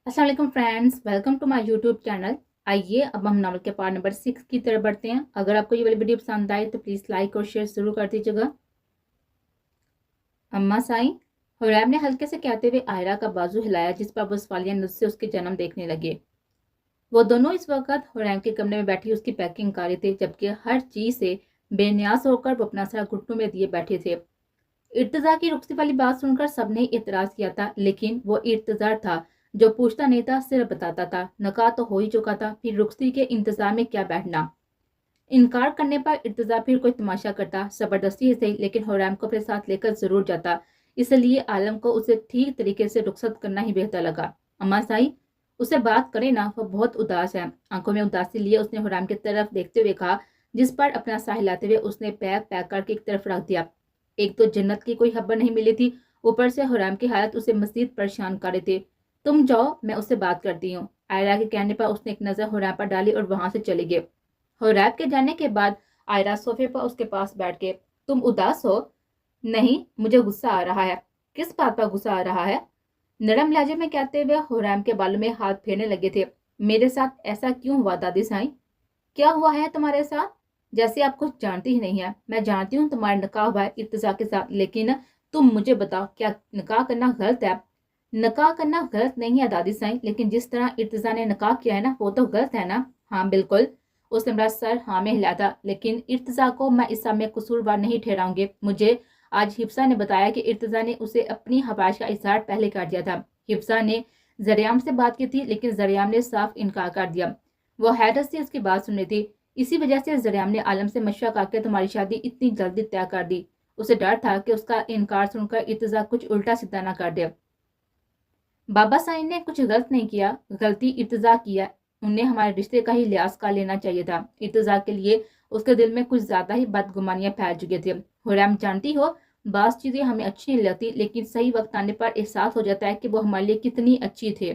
अस्सलाम वालेकुम friends, welcome to my YouTube channel. आइए अब हम नावल के पार्ट नंबर 6 की तरफ बढ़ते हैं। अगर आपको ये वाली वीडियो पसंद आए तो प्लीज़ लाइक और शेयर ज़रूर कर दीजिएगा। अम्मा साईं, हुरैम ने हल्के से कहते हुए आयरा का बाजू हिलाया, जिस पर वो सवालिया नज़र से उसके जन्म देखने लगे। वो दोनों इस वक्त हुरैम के कमरे में बैठी उसकी पैकिंग कर रहे थे, जबकि हर चीज़ से बेनियाज होकर वो अपना सर घुटनों में दिए बैठे थे। इर्तजा की रुखसती वाली बात सुनकर सबने इतराज किया था, लेकिन वो इर्तजा था जो पूछता नहीं था, सिर्फ बताता था। नकाह तो हो ही चुका था, फिर रुखसती के इंतजार में क्या बैठना। इनकार करने पर इर्तजा फिर कोई तमाशा करता, जबरदस्ती ही सही, लेकिन हुरैम को अपने साथ लेकर जरूर जाता। इसलिए आलम को उसे ठीक तरीके से रुखसत करना ही बेहतर लगा। अम्मा साई, उसे बात करे ना, वो बहुत उदास है। आंखों में उदासी लिए उसने हुरैम की तरफ देखते हुए कहा, जिस पर अपना साह हिलाते हुए उसने पैक पैक करके एक तरफ रख दिया। एक तो जन्नत की कोई खबर नहीं मिली थी, ऊपर से हुरैम की हालत उसे मजीद परेशान कर रहे थे। तुम जाओ, मैं उससे बात करती हूँ। आयरा के कहने पर उसने एक नजर हुरैम पर डाली और वहां से चली गई। हुरैम के जाने के बाद आयरा सोफे पर उसके पास बैठ के, तुम उदास हो? नहीं, मुझे गुस्सा आ रहा है। किस बात पर गुस्सा आ रहा है? नरम लहजे में कहते हुए हुरैम के बालों में हाथ फेरने लगे थे। मेरे साथ ऐसा क्यों हुआ दादी साईं? क्या हुआ है तुम्हारे साथ? जैसे आप कुछ जानती ही नहीं है। मैं जानती हूँ तुम्हारा निकाह हुआ है इर्तिजा के साथ, लेकिन तुम मुझे बताओ, क्या निकाह करना गलत है? निकाह करना गलत नहीं है दादी साईं, लेकिन जिस तरह इर्तिजा ने निकाह किया है ना, वो तो गलत है ना। हाँ बिल्कुल। उसने मेरा सर हाँ में हिलाया था, लेकिन इर्तिजा को मैं इस समय कसूरवार नहीं ठहराऊंगी। मुझे आज हिफ्सा ने बताया कि इर्तिजा ने उसे अपनी हवाश का इजहार पहले कर दिया था। हिफ्सा ने जरियाम से बात की थी, लेकिन जरियाम ने साफ इनकार कर दिया। वो हैरत से उसकी बात सुन रही थी। इसी वजह से जरियाम ने आलम से मशवरा करके तुम्हारी शादी इतनी जल्दी तय कर दी। उसे डर था कि उसका इनकार सुनकर इर्तिजा कुछ उल्टा सीधा ना कर दे। बाबा साईं ने कुछ गलत नहीं किया, गलती इर्तिजा किया। उन्हें हमारे रिश्ते का ही लिहाज कर लेना चाहिए था। इर्तिजा के लिए उसके दिल में कुछ ज्यादा ही बदगुमानियां फैल चुकी थी। हुरैम, जानती हो, बास चीजें हमें अच्छी नहीं लगती, लेकिन सही वक्त आने पर एहसास हो जाता है कि वो हमारे लिए कितनी अच्छी थे।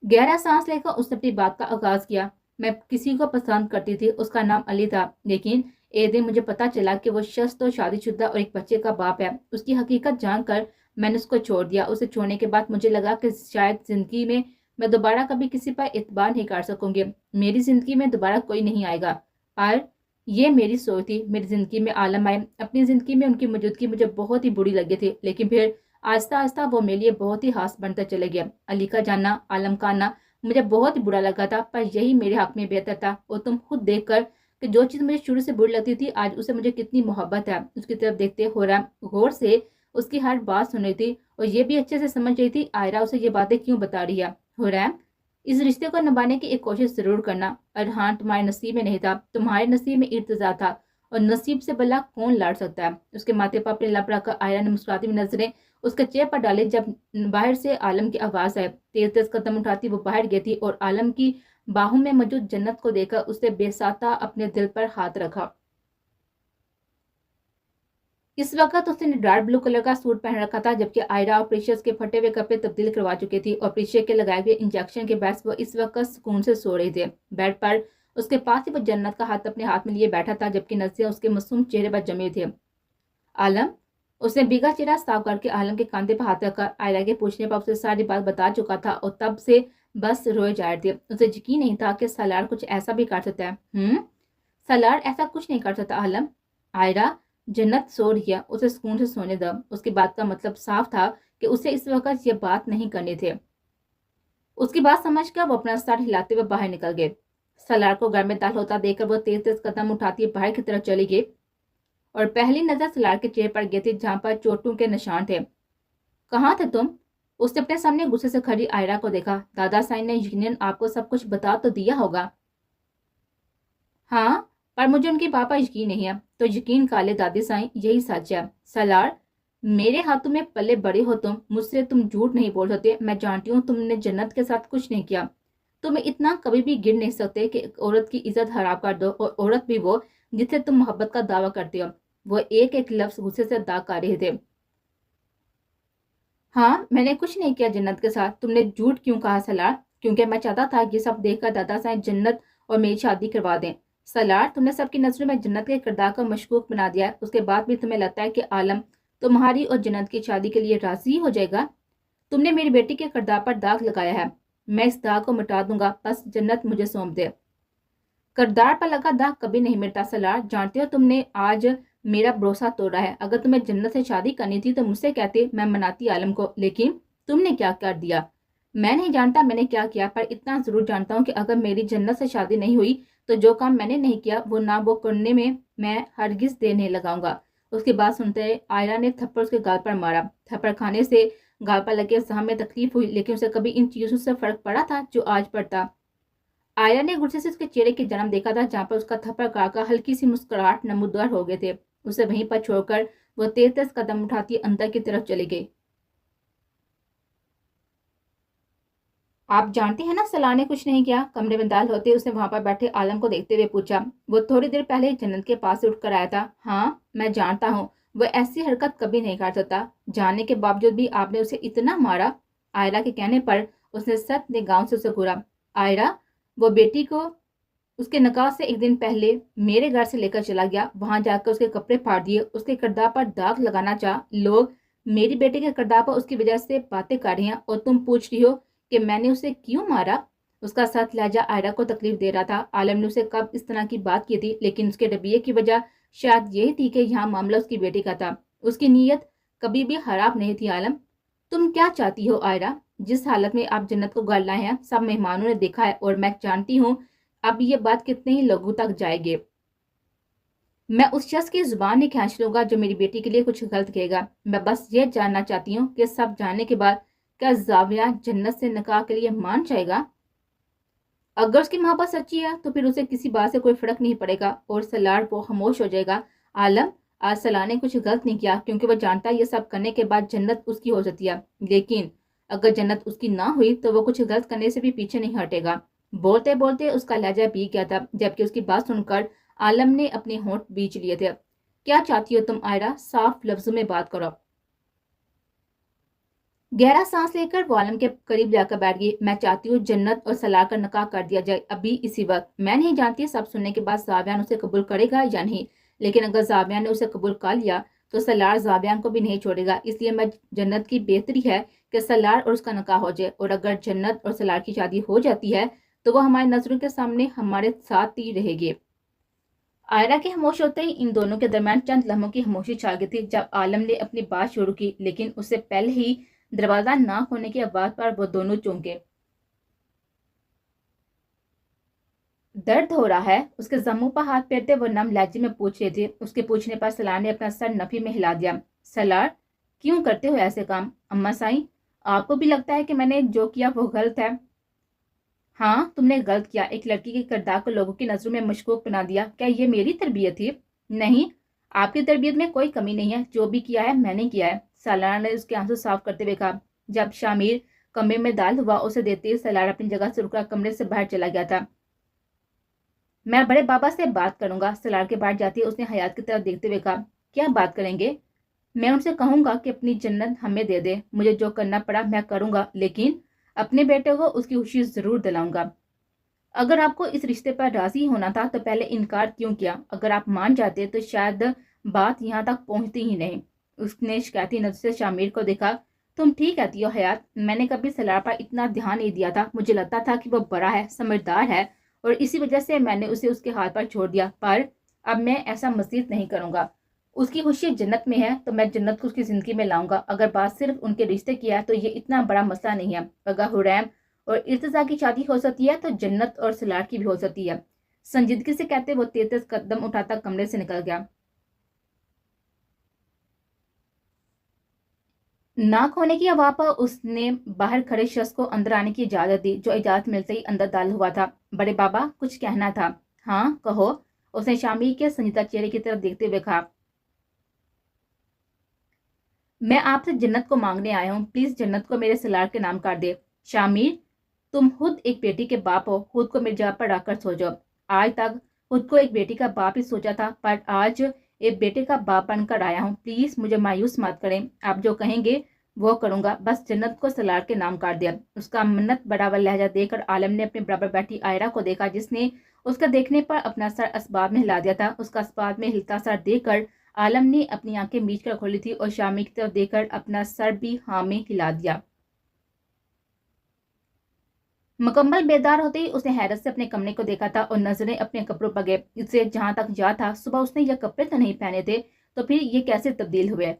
गहरा सांस लेकर उसने अपनी बात का आगाज किया। मैं किसी को पसंद करती थी, उसका नाम अली था, लेकिन एक दिन मुझे पता चला कि वो शख्स तो शादीशुदा और एक बच्चे का बाप है। उसकी हकीकत जानकर मैंने उसको छोड़ दिया। उसे छोड़ने के बाद मुझे लगा कि शायद जिंदगी में मैं दोबारा कभी किसी पर एतबार नहीं कर सकूंगी। मेरी जिंदगी में दोबारा कोई नहीं आएगा। और ये मेरी सोच थी। मेरी जिंदगी में आलम आए, अपनी जिंदगी में उनकी मौजूदगी मुझे बहुत ही बुरी लगी थी, लेकिन फिर आहिस्ता आहिस्ता वो मेरे लिए बहुत ही खास बनता चले गया। अली का जाना, आलम का आना मुझे बहुत ही बुरा लगा था, पर यही मेरे हक में बेहतर था। और तुम खुद देखकर कि जो चीज मुझे शुरू से बुरी लगती थी, आज उसे मुझे कितनी मोहब्बत है। उसकी तरफ देखते हो रहा गौर से उसकी हर बात सुन रही थी, और ये भी अच्छे से समझ रही थी आयरा उसे ये बातें क्यों बता रही है। हुरैम, इस रिश्ते को निभाने की एक कोशिश जरूर करना। अरहान तुम्हारे नसीब में नहीं था, तुम्हारे नसीब में इर्तिजा था, और नसीब से भला कौन लड़ सकता है। उसके माथे पर अपने लब रखकर आयरा ने मुस्कुराती हुई नजरें उसके चेहरे पर डाले। जब बाहर से आलम की आवाज आई, तेज तेज कदम उठाती वो बाहर गई थी, और आलम की बाहों में मौजूद जन्नत को देखकर उसने बेसाता अपने दिल पर हाथ रखा। इस वक्त उसने डार्क ब्लू कलर का सूट पहन रखा था, जबकि आयरा और प्रीशियस के फटे हुए कपड़े तब्दील करवा चुकी थी, और प्रीशियस के लगाए हुए इंजेक्शन के बाद वो इस वक्त सुकून से सो रहे थे। बेड पर उसके पास ही वो जन्नत का हाथ अपने हाथ में लिए बैठा था, जबकि नजरें उसके मासूम चेहरे पर जमे थे। आलम, उसने भीगा चेहरा साफ करके आलम के कंधे पर हाथ रखकर आयरा के पूछने पर उसे सारी बात बता चुका था, और तब से बस रोए जा रहे थे। उसे यकीन नहीं था कि सलार कुछ ऐसा भी कर सकता है। सलार ऐसा कुछ नहीं कर सकता आलम। आयरा, जन्नत सो रही है, उसे सुकून से सोने दो। उसकी बात का मतलब साफ था कि उसे इस वक्त ये बात नहीं करनी थे। उसकी बात समझकर वो अपना सर हिलाते हुए बाहर निकल गए। सलार को घर में दाल होता देखकर वो तेज तेज कदम उठाती बाहर की तरफ चली गई, और पहली नजर सलार के चेहरे पर गई थी, जहां पर चोटों के निशान थे। कहाँ थे तुम? उसने अपने सामने गुस्से से खड़ी आयरा को देखा। दादा साईं ने यकीनन आपको सब कुछ बता तो दिया होगा। हाँ, पर मुझे उनके पापा यकीन नहीं है। तो यकीन काले दादी साईं, यही सच है। सलार, मेरे हाथों में पले बड़े हो तुम, मुझसे तुम झूठ नहीं बोल सकते। मैं जानती हूँ तुमने जन्नत के साथ कुछ नहीं किया। तुम इतना कभी भी गिर नहीं सकते कि एक औरत की इज्जत हराम कर दो, और औरत भी वो जिससे तुम मोहब्बत का दावा करते हो। वो एक एक लफ्ज गुस्से से अदा कर रहे थे। हाँ, मैंने कुछ नहीं किया जन्नत के साथ। तुमने झूठ क्यों कहा सलार? क्योंकि मैं चाहता था ये सब देखकर दादा साहब जन्नत और मेरी शादी करवा दें। सलार, तुमने सबकी नजरों में जन्नत के किरदार को मशकूक बना दिया है। उसके बाद भी तुम्हें लगता है कि आलम तुम्हारी और जन्नत की शादी के लिए राजी हो जाएगा? तुम ने मेरी बेटी के किरदार पर दाग लगाया है, मैं इस दाग को मिटा दूंगा, बस जन्नत मुझे सौंप दे। किरदार पर लगा दाग कभी नहीं मिटता सलार, जानते हो तुमने आज मेरा भरोसा तोड़ा है। अगर तुम्हें जन्नत से शादी करनी थी तो मुझसे कहते, मैं मनाती आलम को, लेकिन तुमने क्या कर दिया। मैं नहीं जानता मैंने क्या किया, पर इतना जरूर जानता हूँ कि अगर मेरी जन्नत से शादी नहीं हुई तो जो काम मैंने नहीं किया वो करने में मैं हरगिज देर नहीं लगाऊंगा। उसकी बात सुनते आयरा ने थप्पड़ उसके गाल पर मारा। थप्पड़ खाने से गाल पर लगे जहां में तकलीफ हुई, लेकिन उसे कभी इन चीजों से फर्क पड़ा था जो आज पड़ता। आयरा ने गुस्से से उसके चेहरे की जन्म देखा था, जहां पर उसका थप्पड़ खाकर हल्की सी मुस्कुराहट नमूदार हो गए थे। उसे वहीं पर छोड़कर वो तेज तेज कदम उठाती अंदर की तरफ चली गई। आप जानते हैं ना सलाह ने कुछ नहीं किया। कमरे में दाल होते उसने वहां पर बैठे आलम को देखते हुए पूछा। वो थोड़ी देर पहले जन्नत के पास से उठकर आया था। हाँ मैं जानता हूँ, वो ऐसी हरकत कभी नहीं कर सकता। जानने के बावजूद भी आपने उसे इतना मारा। आयरा के कहने पर उसने सख्त निगाहों से उसे घूरा। आयरा, वो बेटी को उसके निकाह से एक दिन पहले मेरे घर से लेकर चला गया, वहां जाकर उसके कपड़े फाड़ दिए, उसके किरदार पर दाग लगाना चाह। लोग मेरी बेटी के किरदार पर उसकी वजह से बातें कर रही हैं और तुम पूछ रही हो कि मैंने उसे क्यों मारा। उसका सख्त लहजा आयरा को तकलीफ दे रहा था। आलम ने उसे कब इस तरह की बात की थी, लेकिन उसके रवैये की वजह शायद यही थी कि यहाँ मामला उसकी बेटी का था। उसकी नीयत कभी भी खराब नहीं थी। आलम, तुम क्या चाहती हो आयरा? जिस हालत में आप जन्नत को घर लाए हैं सब मेहमानों ने देखा है, और मैं जानती हूँ अब ये बात कितने ही लोगों तक जाएगी। मैं उस शख्स की जुबान नहीं खींच लूंगा जो मेरी बेटी के लिए कुछ गलत कहेगा। मैं बस ये जानना चाहती हूँ कि सब जानने के बाद क्या जाविया जन्नत से निकाह के लिए मान जाएगा? अगर उसकी मोहब्बत सच्ची है तो फिर उसे किसी बात से कोई फर्क नहीं पड़ेगा और सलार वो खामोश हो जाएगा। आलम, आज सलार ने कुछ गलत नहीं किया, क्योंकि वह जानता है ये सब करने के बाद जन्नत उसकी हो सकती है, लेकिन अगर जन्नत उसकी ना हुई तो वो कुछ गलत करने से भी पीछे नहीं हटेगा। बोलते बोलते उसका लहजा भीग गया था, जबकि उसकी बात सुनकर आलम ने अपने होंठ बीच लिए थे। क्या चाहती हो तुम आयरा? साफ लफ्जों में बात करो। गहरा सांस लेकर वो आलम के करीब जाकर बैठ गई। मैं चाहती हूँ जन्नत और सलार का निकाह कर दिया जाए अभी इसी वक्त। मैं नहीं जानती सब सुनने के बाद जावियान उसे कबूल करेगा या नहीं, लेकिन अगर जावियान ने उसे कबूल कर लिया तो सलार जावियान को भी नहीं छोड़ेगा। इसलिए मैं जन्नत की बेहतरी है कि सलार और उसका निकाह हो जाए, और अगर जन्नत और सलार की शादी हो जाती है तो वो हमारी नजरों के सामने हमारे साथ ही रहेगी। आयरा के खामोश होते ही इन दोनों के दरमियान चंद लम्हों की खामोशी छा गई थी। जब आलम ने अपनी बात शुरू की, लेकिन उससे पहले ही दरवाजा ना खोलने की आवाज पर वो दोनों चौंके। दर्द हो रहा है? उसके जम्मू पर हाथ फेरते वो नम लहजे में पूछ रहे थे। उसके पूछने पर सलार ने अपना सर नफी में हिला दिया। सलार, क्यों करते हो ऐसे काम? अम्मा साईं, आपको भी लगता है कि मैंने जो किया वो गलत है? हाँ तुमने गलत किया, एक लड़की के किरदार को लोगों की नजरों में मशकूक बना दिया। क्या ये मेरी तरबियत थी? नहीं, आपकी तरबियत में कोई कमी नहीं है, जो भी किया है मैंने किया है। सलार ने उसके आंसू साफ करते हुए कहा। जब शामिर कमरे में दाल हुआ उसे देते ही सलार अपनी जगह से रुका कमरे से बाहर चला गया था। मैं बड़े बाबा से बात करूंगा। सलार के बाहर जाती उसने हयात की तरफ देखते हुए कहा। क्या बात करेंगे? मैं उनसे कहूंगा कि अपनी जन्नत हमें दे दे, मुझे जो करना पड़ा मैं करूंगा, लेकिन अपने बेटे को उसकी खुशी जरूर दिलाऊंगा। अगर आपको इस रिश्ते पर राजी होना था तो पहले इनकार क्यों किया? अगर आप मान जाते तो शायद बात यहाँ तक पहुंचती ही नहीं। उसने शिकायती नजर से शामिर को देखा। तुम ठीक कहती हो हयात, मैंने कभी सलार पर इतना ध्यान नहीं दिया था। मुझे लगता था कि वो बड़ा है, समझदार है, और इसी वजह से मैंने उसे उसके हाथ पर छोड़ दिया, पर अब मैं ऐसा मजीद नहीं करूंगा। उसकी खुशी जन्नत में है तो मैं जन्नत को उसकी जिंदगी में लाऊंगा। अगर बात सिर्फ उनके रिश्ते की है तो ये इतना बड़ा मसला नहीं है। अगर हुरैम और इर्तिजा की शादी हो सकती है तो जन्नत और सलार की भी हो सकती है। संजीदगी से कहते वो तेज तेज कदम उठाता कमरे से निकल गया। नाक होने की हवा पर उसने बाहर खड़े शख्स को अंदर आने की इजाजत दी, जो इजाजत मिलते ही अंदर दाल हुआ था। बड़े बाबा, कुछ कहना था? हाँ कहो, उसने शामी के संजीदा चेहरे की तरफ देखते हुए कहा। मैं आपसे जन्नत को मांगने आया हूँ, प्लीज जन्नत को मेरे सलार के नाम कर दे। शामिर, तुम खुद एक बेटी के बाप हो, खुद को मेरी जगह पर रखकर सोचो। आज तक खुद को एक बेटी का बाप ही सोचा था, पर आज एक बेटे का बाप बनकर आया हूँ। प्लीज मुझे मायूस मत करें, आप जो कहेंगे वो करूंगा, बस जन्नत को सलार के नाम कर दिया। उसका मन्नत बड़ा हुआ लहजा देखकर आलम ने अपने बराबर बैठी आयरा को देखा, जिसने उसका देखने पर अपना सर असबाब में हिला दिया था। उसका असबाब में हिलता सर देखकर आलम ने अपनी आंखें मीच कर खोली थी और शामी की तरफ देखकर अपना सर भी हाँ में हिला दिया। मुकम्मल बेदार होते ही उसने हैरत से अपने कमरे को देखा था और नजरें अपने कपड़ों पर गए। इससे जहां तक याद था, सुबह उसने ये कपड़े तो नहीं पहने थे, तो फिर ये कैसे तब्दील हुए।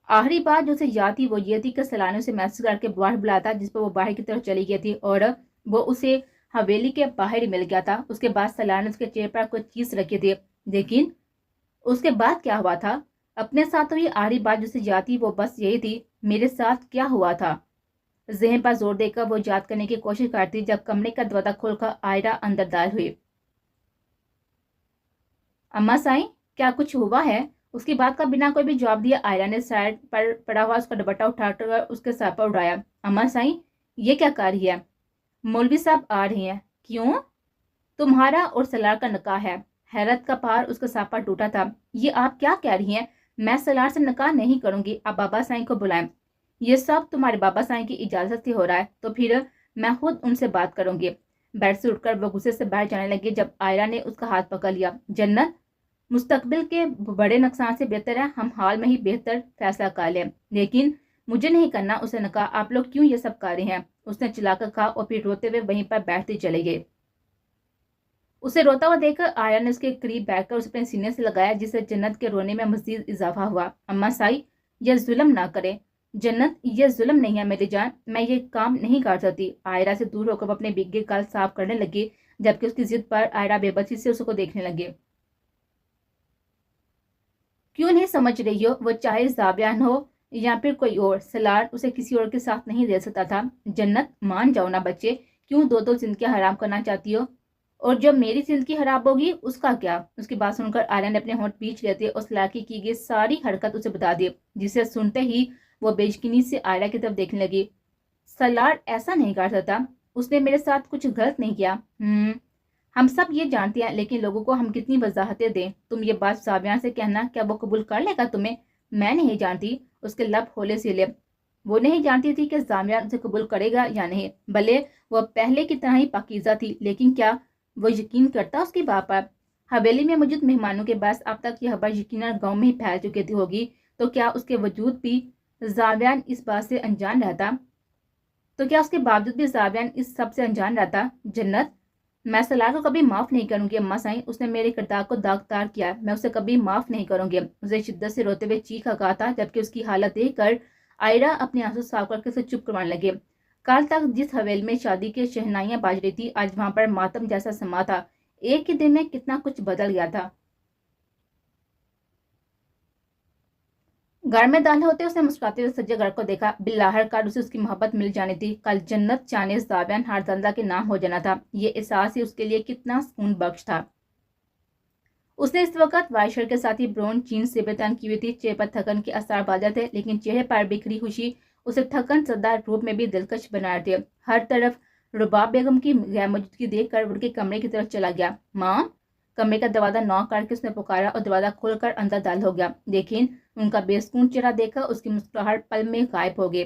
आखिरी बात जो उसे याद थी वो ये थी कि सलाने उसे मैसेज करके बाहर बुलाया था, जिस पर वो बाहर की तरफ चली गई थी और वो उसे हवेली के बाहर ही मिल गया था। उसके बाद सलाने उसके चेहरे पर कुछ चीज रखी थी, लेकिन उसके बाद क्या हुआ था, अपने साथ तो ये आखिरी बात जो उसे याद थी वो बस यही थी, मेरे साथ क्या हुआ था। जहन पर जोर देकर वो याद करने की कोशिश करती जब कमरे का दरवाजा खोलकर आयरा अंदर दाखिल हुई। अम्मा साईं, क्या कुछ हुआ है? उसकी बात का बिना कोई भी जवाब दिया आयरा ने साइड पर पड़ा हुआ उसका दुपट्टा उठाकर उसके सर पर उड़ाया। अम्मा साईं, ये क्या कर रही है? मौलवी साहब आ रही हैं। क्यों? तुम्हारा और सलार का निकाह है। हैरत का पार उसका सापा टूटा था। ये आप क्या कह रही हैं? मैं सलार से निकाह नहीं करूंगी, आप बाबा साईं को बुलाएं। ये सब तुम्हारे बाबा साईं की इजाजत से हो रहा है, तो फिर मैं खुद उनसे बात करूंगी। बेड से उठकर वो गुस्से से बाहर जाने लगी जब आयरा ने उसका हाथ पकड़ लिया। जन्नत, मुस्तकबिल के बड़े नुकसान से बेहतर है हम हाल में ही बेहतर फैसला कर लें, लेकिन मुझे नहीं करना। उसने कहा, आप लोग क्यों ये सब कर रहे हैं? उसने चिल्लाकर कहा और फिर रोते हुए वहीं पर बैठते चले गए। उसे रोता हुआ देखकर आया ने उसके करीब बैठकर उसे अपने सीने से लगाया, जिससे जन्नत के रोने में मजीद इजाफा हुआ। अम्मा साई, यह जुल्म ना करे। जन्नत, यह जुल्म नहीं है मेरी जान, मैं ये काम नहीं कर सकती। आयरा से दूर होकर अपने बिग्गे गाल साफ करने लगी, जबकि उसकी जिद पर आयरा बेबसी से उसको देखने लगे। क्यों नहीं समझ रही हो? वो चाहे जाबियान हो या फिर कोई और, सलार उसे किसी और के साथ नहीं दे सकता था। जन्नत, मान जाओ ना बच्चे, क्यों दो दो जिंदगियां हराम करना चाहती हो? और जब मेरी जिंदगी खराब होगी उसका क्या? उसकी बात सुनकर आर्या ने अपने होंठ पीछ लेते उस लड़की की गई सारी हरकत उसे बता दी, जिसे सुनते ही वो बेयकीनी से आर्या की तरफ देखने लगी। सलार ऐसा नहीं कर सकता, उसने मेरे साथ कुछ गलत नहीं किया। हम सब ये जानते हैं, लेकिन लोगों को हम कितनी वजाहतें दें? तुम ये बात साबिया से कहना, क्या वो कबूल कर लेगा तुम्हें? मैं नहीं जानती। उसके लब होले सिले। वो नहीं जानती थी कि जामिया उसे कबूल करेगा या नहीं, भले वह पहले की तरह ही पाकीज़ा थी, लेकिन क्या वो यकीन करता उसकी बात पर? हवेली में मौजूद मेहमानों के पास अब तक यह खबर यकीनन गांव में ही फैल चुकी थी होगी, तो क्या उसके वजूद भी जावियान इस बात से अनजान रहता? तो क्या उसके बावजूद भी जावियान इस सब से अनजान रहता? जन्नत, मैं सलाह को कभी माफ नहीं करूंगी अम्मा साईं, उसने मेरे किरदार को दागदार किया, मैं उसे कभी माफ नहीं करूंगी। उसे शिद्दत से रोते हुए चीखा कहा था, जबकि उसकी हालत देखकर आयरा अपने आंसू साफ करके उसे चुप करवाने लगे। कल तक जिस हवेली में शादी की शहनाइयां बाज रही थी, आज वहां पर मातम जैसा समा था। एक ही दिन में कितना कुछ बदल गया था। घर में दाखिल होते उसने मुस्कुराते हुए सज्जे घर को देखा। बिल्लाहर कार उसे उसकी मोहब्बत मिल जानी थी। कल जन्नत चाने जाबियान हारजंदा के नाम हो जाना था। ये एहसास ही उसके लिए कितना सुकून बख्श था। उसने इस वक्त वाइशर के साथ ही ब्राउन जीन से बेतान की हुई थी। चेहरे पर थकन के असर बाजा थे, लेकिन चेहरे पर बिखरी खुशी उसे थकन सदा रूप में भी दिलकश बना रहे थे। हर तरफ रुबाब बेगम की गैर मौजूदगी देखकर उनके कमरे की तरफ चला गया। माँ, कमरे का दरवाजा नॉक करके उसने पुकारा और दरवाजा खोलकर अंदर दाखिल हो गया, लेकिन उनका बेसुकून चेहरा देखकर उसकी मुस्कुराहट पल में गायब हो गई।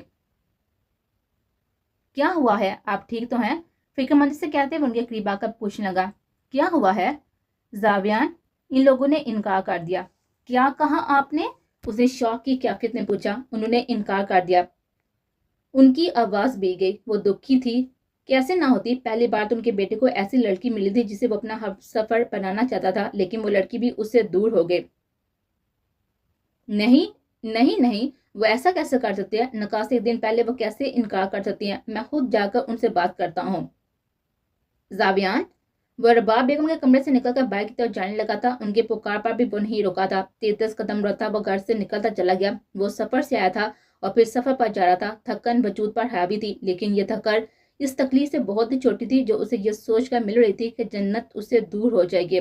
क्या हुआ है? आप ठीक तो हैं? फिक्रमंदी से कहते हुए उनके करीब आकर पूछने लगा। क्या हुआ है जावियान? इन लोगों ने इनकार कर दिया। क्या कहा आपने? उसे शौक की कैफियत में पूछा। उन्होंने इनकार कर दिया। उनकी आवाज भी गई। वो दुखी थी। कैसे ना होती, पहली बार तो उनके बेटे को ऐसी लड़की मिली थी जिसे वो अपना सफर बनाना चाहता था, लेकिन वो लड़की भी उससे दूर हो गई। नहीं, नहीं, नहीं, वो ऐसा कैसे कर सकते हैं? निकाह से एक दिन पहले वो कैसे इनकार कर सकती हैं? मैं खुद जाकर उनसे बात करता हूँ। जाबियान, वो रबाब बेगम के कमरे से निकलकर बाहर की तरफ जाने लगा था। उनके पुकार पर भी वो नहीं रुका था। 33 कदम रहता वो घर से निकलता चला गया। वो सफर से आया था और फिर सफर पर जा रहा था। थकन वजूद पर हावी थी, लेकिन ये थकन इस तकलीफ से बहुत ही छोटी थी जो उसे ये सोचकर मिल रही थी कि जन्नत उससे दूर हो जाएगी।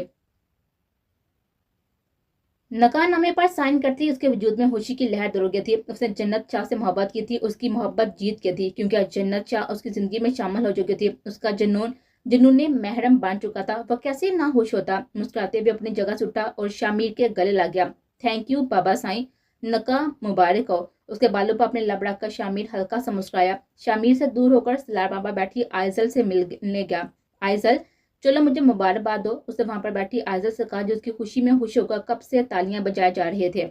नकाहनामे पर साइन करते ही उसके वजूद में खुशी की लहर दौड़ गई थी। उसने जन्नत शाह से मोहब्बत की थी। उसकी मोहब्बत जीत गई थी, क्योंकि आज जन्नत शाह उसकी जिंदगी में शामिल हो चुकी थी। उसका जुनून ने महरम बन चुका था। वह कैसे ना खुश होता। मुस्कुराते हुए अपनी जगह से उठा और शामिर के गले लग गया। थैंक यू बाबा साईं, नकाह मुबारक हो। उसके बालों पर अपने लब रखकर शामिर हल्का सा मुस्कुराया। शामिर से दूर होकर सलार बाबा बैठी आइजल से मिलने गया। आइजल, चलो मुझे मुबारकबाद दो। उसने वहां पर बैठी आयजा से कहा, जो उसकी खुशी में खुश होकर कब से तालियां बजाए जा रहे थे।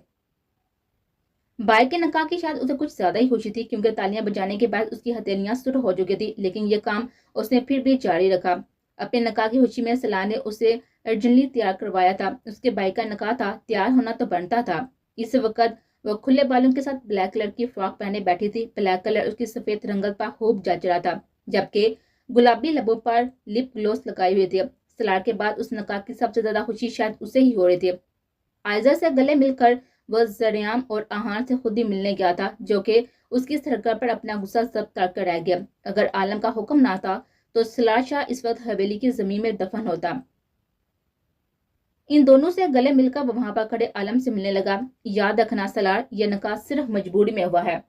भाई के निकाह की शायद उसे कुछ ज्यादा ही खुशी थी, क्योंकि तालियां बजाने के बाद उसकी हथेलियां सुर हो चुकी थी, लेकिन ये काम उसने फिर भी जारी रखा। अपने निकाह की खुशी में सलाह ने उसे अर्जेंटली तैयार करवाया था। उसके भाई का निकाह था, तैयार होना तो बनता था। इस वक्त वो खुले बालों के साथ ब्लैक कलर की फ्रॉक पहने बैठी थी। ब्लैक कलर उसकी सफेद रंगत पर खूब जच रहा था, जबकि गुलाबी लबों पर लिप ग्लोस लगाई हुई थी। सलाह के बाद उस निकाह की सबसे ज्यादा खुशी शायद उसे ही हो रही थी। आयजा से गले मिलकर वह जरियाम और आहार से खुद ही मिलने गया था, जो कि उसकी सरकार पर अपना गुस्सा सब तक कर रह गया। अगर आलम का हुक्म ना था तो सलार शाह इस वक्त हवेली की जमीन में दफन होता। इन दोनों से गले मिलकर वह वहां पर खड़े आलम से मिलने लगा। याद रखना सलार, यह निकाह सिर्फ मजबूरी में हुआ है।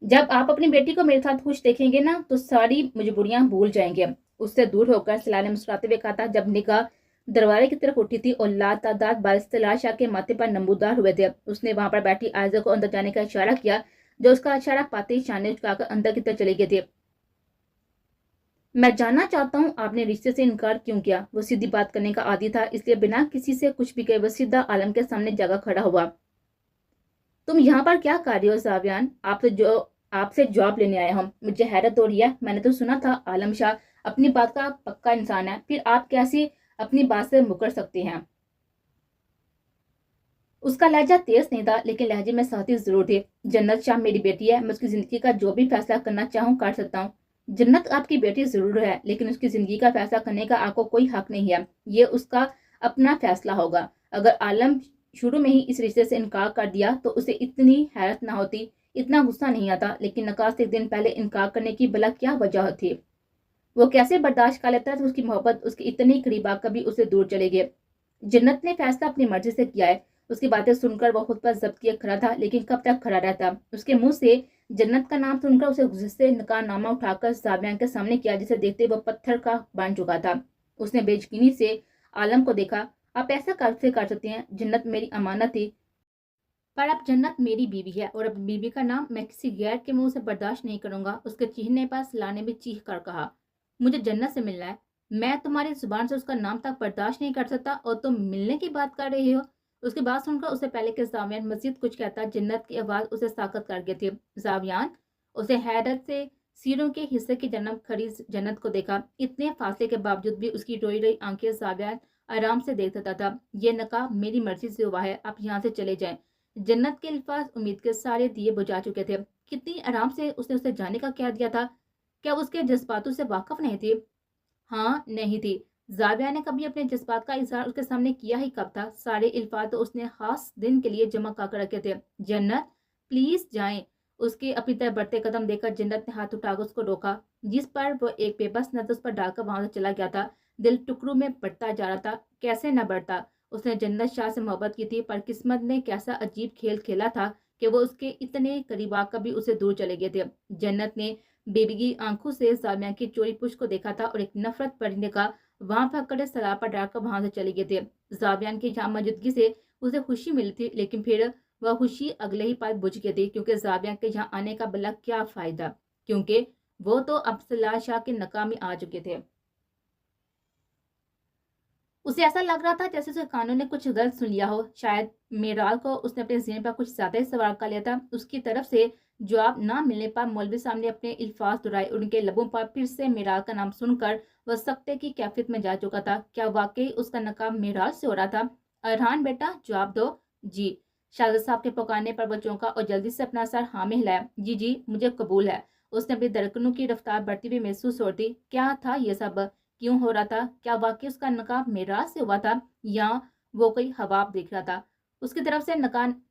जब आप अपनी बेटी को मेरे साथ खुश देखेंगे ना, तो सारी मजबूरियां भूल जाएंगे। उससे दूर होकर सलार ने मुस्कुराते हुए कहा था। जब निगाह दरबारे की तरफ उठी थी और लातादाद बारिश सलार शाह के माथे पर नमूदार हुए थे, उसने वहां पर बैठी आयजा को अंदर जाने का इशारा किया, जो उसका इशारा पाते ही शान ने झुकाकर अंदर की तरफ चले गए थे। मैं जानना चाहता हूँ आपने रिश्ते से इनकार क्यों किया। वो सीधी बात करने का आदी था, इसलिए बिना किसी से कुछ भी कहे वो सीधा आलम के सामने जगह खड़ा हुआ। तुम यहाँ पर क्या कर रही हो जावियान? आपसे जवाब लेने आया हम। मुझे हैरत हो रही है। मैंने तो सुना था आलम शाह अपनी बात का पक्का इंसान है, फिर आप कैसे अपनी बात से मुकर सकते हैं? उसका लहजा तेज नहीं था, लेकिन लहजे में सख्ती जरूर थी। जन्नत शाह मेरी बेटी है, मैं उसकी जिंदगी का जो भी फैसला करना चाहूँ कर सकता हूँ। जन्नत आपकी बेटी जरूर है, लेकिन उसकी जिंदगी का फैसला करने का आपको कोई हक नहीं है। ये उसका अपना फैसला होगा। अगर आलम शुरू में ही इस रिश्ते से इनकार कर दिया तो उसे इतनी हैरत ना होती, इतना गुस्सा नहीं आता, लेकिन निकाह से एक दिन पहले इनकार करने की भला क्या वजह थी? वो कैसे बर्दाश्त कर लेता है तो उसकी मोहब्बत उसके इतने करीब आकर भी उससे दूर चले गए। जन्नत ने फैसला अपनी मर्जी से किया है। उसकी बातें सुनकर वो खुद पर जब्त किए खड़ा था, लेकिन कब तक खड़ा रहता? उसके मुंह से जन्नत का नाम सुनकर उसे गुस्से से निकाहनामा उठाकर जाबिया के सामने किया, जिसे देखते वो पत्थर का बन चुका था। उसने बेयकीनी से आलम को देखा। आप ऐसा कैसे कर सकते हैं? जन्नत मेरी अमानत थी, पर अब जन्नत मेरी बीवी है, और अब बीवी का नाम मैं किसी गैर के मुंह से बर्दाश्त नहीं करूंगा। उसके चीखने पर लाने में चीख कर कहा, मुझे जन्नत से मिलना है। मैं तुम्हारी जुबान से उसका नाम तक बर्दाश्त नहीं कर सकता और तुम मिलने की बात कर रही हो? उसकी बात सुनकर उसे पहले के जावियान मजीद कुछ कहता, जन्नत की आवाज उसे साकत कर गई थी। जावियान उसे हैरत से सीरों के हिस्से की जन्नत खड़ी जन्नत को देखा। इतने फासले के बावजूद भी उसकी रोई रोई आंखें जावियान आराम से देखता था। ये नकाब मेरी मर्जी से हुआ है, आप यहाँ से चले जाएं। जन्नत के अल्फाज उम्मीद के सारे दिए बुझा चुके थे। कितनी आराम से उसने उसे जाने का कह दिया था। क्या उसके जज्बातों से वाकिफ नहीं थी? हाँ, नहीं थी। जाविया ने कभी अपने जज्बात का इजहार उसके सामने किया ही कब था? सारे अल्फाज तो उसने खास दिन के लिए जमा कर रखे थे। जन्नत, प्लीज जाएं। उसके अपनी तरफ बढ़ते कदम देखकर जन्नत ने हाथ उठाकर उसको रोका, जिस पर वो एक बेबस नजर उस पर डालकर वहां से चला गया था। दिल टुकड़ों में बढ़ता जा रहा था। कैसे न बढ़ता? उसने जन्नत शाह से मोहब्बत की थी, पर किस्मत ने कैसा अजीब खेल खेला था कि वो उसके इतने करीब आकर भी उसे दूर चले गए थे। जन्नत ने बेबी की आंखों से जामिया की चोरी पुष्ट को देखा था और एक नफरत भरी का वहां पर खड़े सलाह पर डालकर वहां से चले गए थे। जावियान की यहाँ मौजूदगी से उसे खुशी मिली थी, लेकिन फिर वह खुशी अगले ही पल बुझ गई थी, क्योंकि जाविया के यहाँ आने का भला क्या फायदा, क्योंकि वो तो अब सलाह शाह के नकामी आ चुके थे। उसे ऐसा लग रहा था जैसे उसे कानून ने कुछ गलत सुन लिया हो। शायद मेराल को उसने अपने ज़हन पर कुछ ज्यादा ही सवाल कर लिया था। उसकी तरफ से जवाब ना मिलने पर मौलवी साहब ने अपने अल्फाज दोहराए। उनके लबों पर फिर से मेराल का नाम सुनकर वह सख्ते की कैफियत में जा चुका था। क्या वाकई उसका नकाब मेराल से हो रहा था? अरहान बेटा, जवाब दो। जी। शाहजाद साहब के पुकारने पर वह चौंका और जल्दी से अपना सर हाँ में हिलाया। जी जी, मुझे कबूल है। उसने अपनी धड़कनों की रफ्तार बढ़ती हुई महसूस हो रही। क्या था ये सब? क्यों हो रहा था? क्या वाकई उसका नकाब मेराज से हुआ था, या वो कोई ख्वाब देख रहा था? उसकी तरफ से नकाब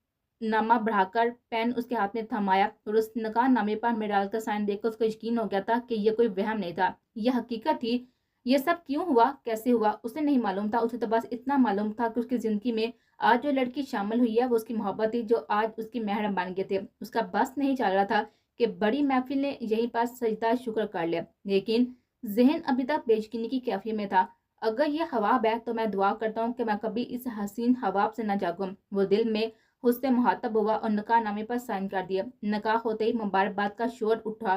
नामा बढ़ाकर पेन उसके हाथ में थमाया और उस नकाब नामे पर मेराज का साइन देखकर उसको यकीन हो गया था कि यह कोई वहम नहीं था, यह हकीकत थी। यह सब क्यों हुआ, कैसे हुआ, उसे नहीं मालूम था। उसे तो बस इतना मालूम था कि उसकी जिंदगी में आज जो लड़की शामिल हुई है वो उसकी मोहब्बत थी, जो आज उसकी महरम बन गए थे। उसका बस नहीं चल रहा था कि बड़ी महफिल ने यहीं पर सजदा शुक्र कर लिया, लेकिन जहन अभी तक बेयकीनी की कैफियत में था। अगर ये ख्वाब है तो मैं दुआ करता हूँ कि मैं कभी इस हसीन ख्वाब से न जागूं। वो दिल में उससे मुहातब हुआ और निकाह नामे पर साइन कर दिया। निकाह होते ही मुबारकबाद का शोर उठा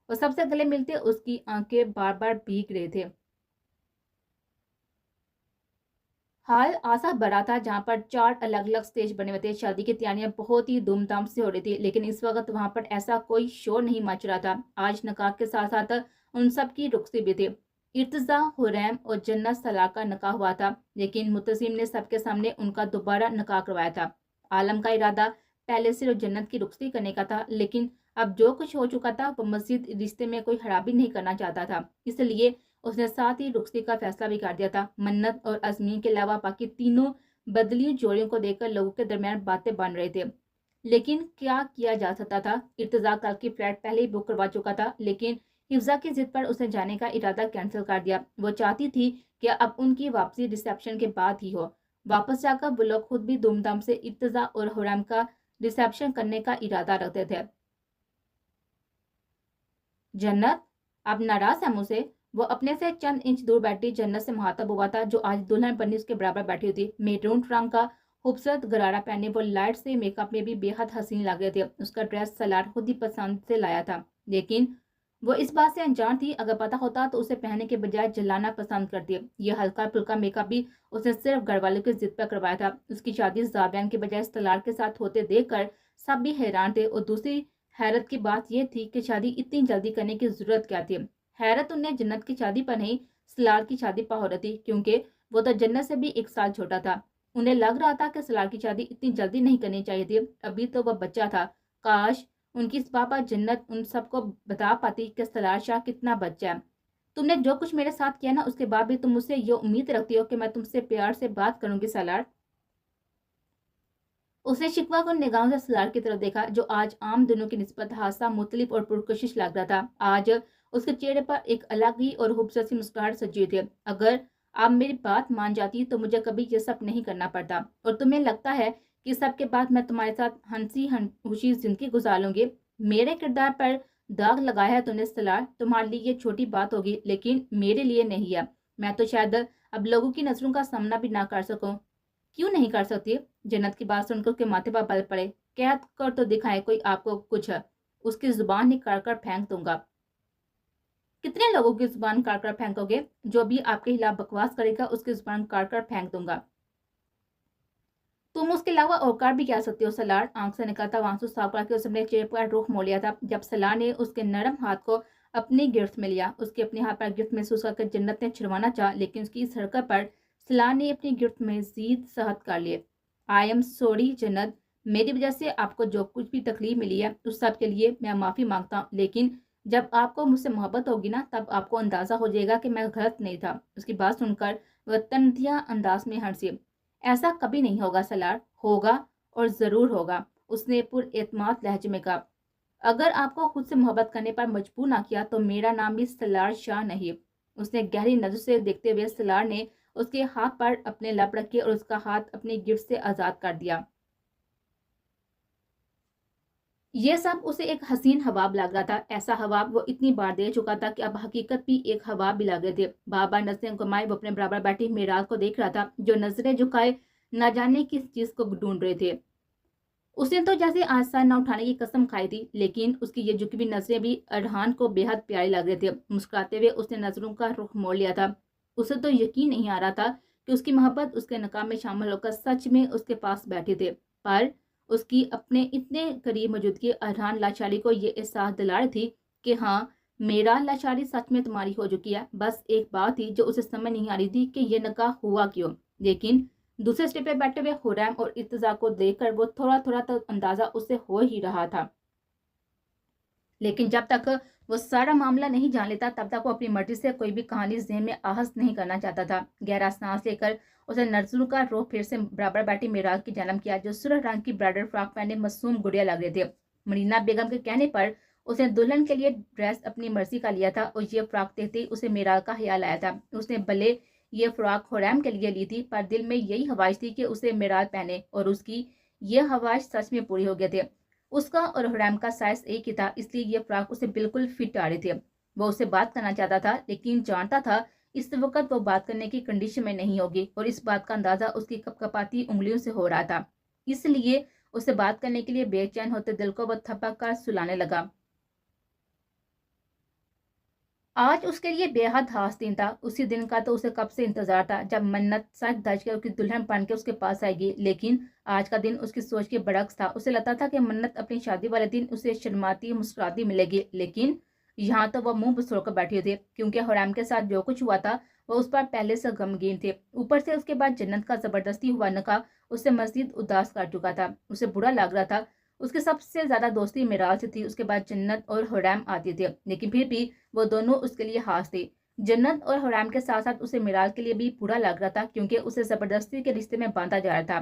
और सबसे गले मिलते उसकी आंखें बार बार भीग रहे थे। हाल आसा बड़ा था, जहां पर 4 अलग अलग स्टेज बने हुए थे। शादी की तैयारियां बहुत ही धूमधाम से हो रही थी, लेकिन इस वक्त वहां पर ऐसा कोई शोर नहीं मच रहा था। आज निकाह के साथ साथ उन सब की रुखसती भी थी। इर्तिजा, हुरैम और जन्नत सलाह का निकाह हुआ था, लेकिन मुतसिम ने सबके सामने उनका दोबारा निकाह करवाया था। आलम का इरादा पहले सिर्फ जन्नत की रुखसती करने का था, लेकिन अब जो कुछ हो चुका था वो मस्जिद रिश्ते में कोई खराबी नहीं करना चाहता था, इसलिए उसने साथ ही रुखसती का फैसला भी कर दिया था। मन्नत और अजमीन के अलावा बाकी तीनों बदली जोड़ियों को देखकर लोगों के दरमियान बातें बन रहे थे, लेकिन क्या किया जा सकता था। इर्तिजा कल की फ्लाइट पहले ही बुक करवा चुका था, लेकिन हिफ्जा की जिद पर उसने जाने का इरादा कैंसिल कर दिया। वो चाहती थी कि अब उनकी वापसी रिसेप्शन के बाद ही हो। वापस जाकर वो लोग खुद भी धूमधाम से इर्तिजा और हुरैम का रिसेप्शन करने का इरादा रखते थे। जन्नत अब नाराज है मुझसे। वो अपने से चंद इंच दूर बैठी जन्नत से मुहातब हुआ था, जो आज दुल्हन बनी उसके बराबर बैठी हुई थी। मेरून रंग का खूबसूरत गरारा पहने वो लाइट से मेकअप में भी बेहद हसीन लग रहे थे। उसका ड्रेस सलार खुद ही पसंद से लाया था, लेकिन वो इस बात से अनजान थी, अगर पता होता तो उसे पहनने के बजाय जलाना पसंद करती। ये हल्का फुल्का मेकअप भी उसने सिर्फ घर वालों की जिद पर करवाया था। उसकी शादी ज़ाबियान के बजाय सलार के साथ होते देखकर सब भी हैरान थे, और दूसरी हैरत की बात यह थी कि शादी इतनी जल्दी करने की जरूरत क्या थी। हैरत उन्हें जन्नत की शादी पर नहीं, सलार की शादी पर हो रही थी, क्योंकि वो तो जन्नत से भी 1 साल छोटा था। उन्हें लग रहा था कि सलार की शादी इतनी जल्दी नहीं करनी चाहिए थी, अभी तो वह बच्चा था। काश उनकी इस बात पर जन्नत उन सबको बता पाती कि सलार शाह कितना बच्चा है। तुमने जो कुछ मेरे साथ किया ना, उसके बाद भी तुम मुझसे ये उम्मीद रखती हो कि मैं तुमसे प्यार से बात करूंगी सलार। उसने शिकवा को निगाहों से सलार की तरफ देखा, जो आज आम दिनों की निस्बत हादसा मुख्तलिफ और पुरकशिश लग रहा था। आज उसके चेहरे पर एक अलग ही और खूबसूरत सी मुस्कुराहट सजी हुई थी। अगर आप मेरी बात मान जाती तो मुझे कभी ये सब नहीं करना पड़ता, और तुम्हें लगता है कि सबके बाद मैं तुम्हारे साथ हंसी खुशी जिंदगी गुजार लूंगी। मेरे किरदार पर दाग लगाया है तुमने सलार। तुम्हारे लिए ये छोटी बात होगी, लेकिन मेरे लिए नहीं है। मैं तो शायद अब लोगों की नजरों का सामना भी ना कर सकूं। क्यों नहीं कर सकती? जन्नत की बात सुनकर उसके माथे पर बल पड़े। कह कर तो दिखाए कोई आपको कुछ। उसकी जुबान निकाल कर फेंक दूंगा। कितने लोगों की जुबान काट कर फेंकोगे? जो भी आपके खिलाफ बकवास करेगा उसकी जुबान काट कर फेंक दूंगा। तुम उसके अलावा और कर भी क्या सकती हो सलार? आंख से निकलता आंसू साफ करके उसने चेहरे पर रुख मोड़ लिया था। जब सलार ने उसके नरम हाथ को अपनी गिरफ्त में लिया, उसके अपने हाथ पर गिरफ्त महसूस करके जन्नत ने छिड़वाना चाहा, लेकिन उसकी इस हरकत पर सलार ने अपनी गिरफ्त में मजीद सहत कर लिए। आई एम सॉरी जन्नत, मेरी वजह से आपको जो कुछ भी तकलीफ मिली है उस सब के लिए मैं माफी मांगता हूँ, लेकिन जब आपको मुझसे मोहब्बत होगी ना, तब आपको अंदाजा हो जाएगा कि मैं गलत नहीं था। उसकी बात सुनकर वह तन्तिया अंदाज में हंसी। ऐसा कभी नहीं होगा सलार। होगा, और जरूर होगा, उसने पुरएतमाद लहजे में कहा। अगर आपको खुद से मोहब्बत करने पर मजबूर ना किया तो मेरा नाम भी सलार शाह नहीं। उसने गहरी नजर से देखते हुए सलार ने उसके हाथ पर अपने लब रखे और उसका हाथ अपनी गिरफ्त से आजाद कर दिया। यह सब उसे एक हसीन हवाब लग रहा था। ऐसा हवाब वो इतनी बार दे चुका था कि अब हकीकत भी एक हवाब भी लग रहे थे। बार बार नजरें घुमाए वो अपने बराबर बैठी मेराज को देख रहा था, जो नजरें झुकाए न जाने किस चीज को ढूंढ रहे थे। उसने तो जैसे आज सर न उठाने की कसम खाई थी, लेकिन उसकी ये झुकी हुई नजरें भी अरहान को बेहद प्यारी लग रहे थे। मुस्कुराते हुए उसने नजरों का रुख मोड़ लिया था। उसे तो यकीन नहीं आ रहा था कि उसकी मोहब्बत उसके निकाह में शामिल होकर सच में उसके पास बैठे थे, पर उसकी अपने इतने करीब मौजूदगी अरहान लाचारी को ये एहसास दिला रही थी कि हाँ, मेरा लाचारी सच में तुम्हारी हो चुकी है। बस एक बात थी जो उसे समझ नहीं आ रही थी कि यह निकाह हुआ क्यों। लेकिन दूसरे स्टेप पे बैठे हुए हुरैम और इर्तिजा को देखकर वो थोड़ा थोड़ा तो अंदाजा उससे हो ही रहा था, लेकिन जब तक वो सारा मामला नहीं जान लेता तब तक वो अपनी मर्जी से कोई भी कहानी ज़हन में आहस नहीं करना चाहता था। गहरा सांस लेकर उसने नजरों का रुख फिर से बराबर बैठी मेराज की जन्म किया, जो सुरख रंग की ब्राइडल फ्रॉक पहने मासूम गुड़िया लग रहे थे। मरीना बेगम के कहने पर उसने दुल्हन के लिए ड्रेस अपनी मर्जी का लिया था, और ये फ्रॉक देखते ही उसे मेराज का ख्याल आया था। उसने भले ये फ्रॉक हुरैम के लिए ली थी, पर दिल में यही ख्वाहिश थी कि उसे मेराज पहने, और उसकी ये ख्वाहिश सच में पूरी हो गए थे। उसका और हुरैम का साइज एक ही था, इसलिए ये फ्रॉक उसे बिल्कुल फिट आ रही थी। वो उसे बात करना चाहता था, लेकिन जानता था इस वक्त वो बात करने की कंडीशन में नहीं होगी, और इस बात का अंदाजा उसकी कपकपाती उंगलियों से हो रहा था। इसलिए उसे बात करने के लिए बेचैन होते दिल को वो थपक कर सुलाने लगा। آج اس کے لیے بے حد خاص دن تھا۔ اسی دن کا تو اسے کب سے انتظار تھا جب منت سج دھج کے اس کی دلہن بن کے اس کے پاس آئے گی، لیکن آج کا دن اس کی سوچ کے برعکس تھا۔ اسے لگتا تھا کہ منت اپنی شادی والے دن اسے شرماتی مسکراتی ملے گی، لیکن یہاں تو وہ منہ بسوڑ کر بیٹھی تھی، کیونکہ حرام کے ساتھ جو کچھ ہوا تھا وہ اس پر پہلے سے غمگین تھے۔ اوپر سے اس کے بعد جنت کا زبردستی ہوا نکاح اسے مزید اداس کر چکا تھا۔ اسے برا لگ رہا تھا۔ اس کی سب سے زیادہ دوستی میرال سے تھی، اس کے بعد جنت اور حرام آتی تھی، لیکن پھر بھی وہ دونوں اس کے لیے خاص تھے۔ جنت اور حرام کے ساتھ ساتھ اسے میرال کے لیے بھی برا لگ رہا تھا، کیونکہ اسے زبردستی کے رشتے میں باندھا جا رہا تھا۔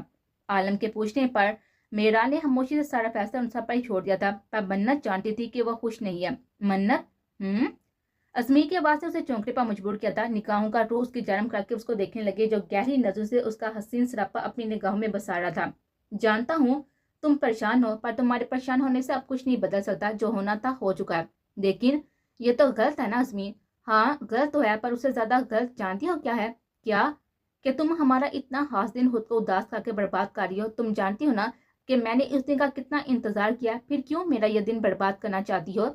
عالم کے پوچھنے پر میرال نے خاموشی سے سارا فیصلہ ان سب پر ہی چھوڑ دیا تھا، پر منت جانتی تھی کہ وہ خوش نہیں ہے۔ منت ازمیر کی آواز سے اسے چونکنے پر مجبور کیا تھا۔ نگاہوں کا روح اس کی جرم کر کے اس کو دیکھنے لگے، جو گہری نظر سے اس کا حسین سراپا اپنی نگاہوں میں بسا رہا تھا۔ جانتا ہوں تم پریشان ہو، پر تمہارے پریشان ہونے سے اب کچھ نہیں بدل سکتا، جو ہونا تھا ہو چکا ہے۔ لیکن یہ تو غلط ہے نا ازمیر؟ ہاں غلط تو ہے، پر اس سے زیادہ غلط جانتی ہو کیا ہے؟ کیا؟ کہ تم ہمارا اتنا خاص دن خود کو اداس کر کے برباد کر رہی ہو۔ تم جانتی ہو نا کہ میں نے اس دن کا کتنا انتظار کیا، پھر کیوں میرا یہ دن برباد کرنا چاہتی ہو؟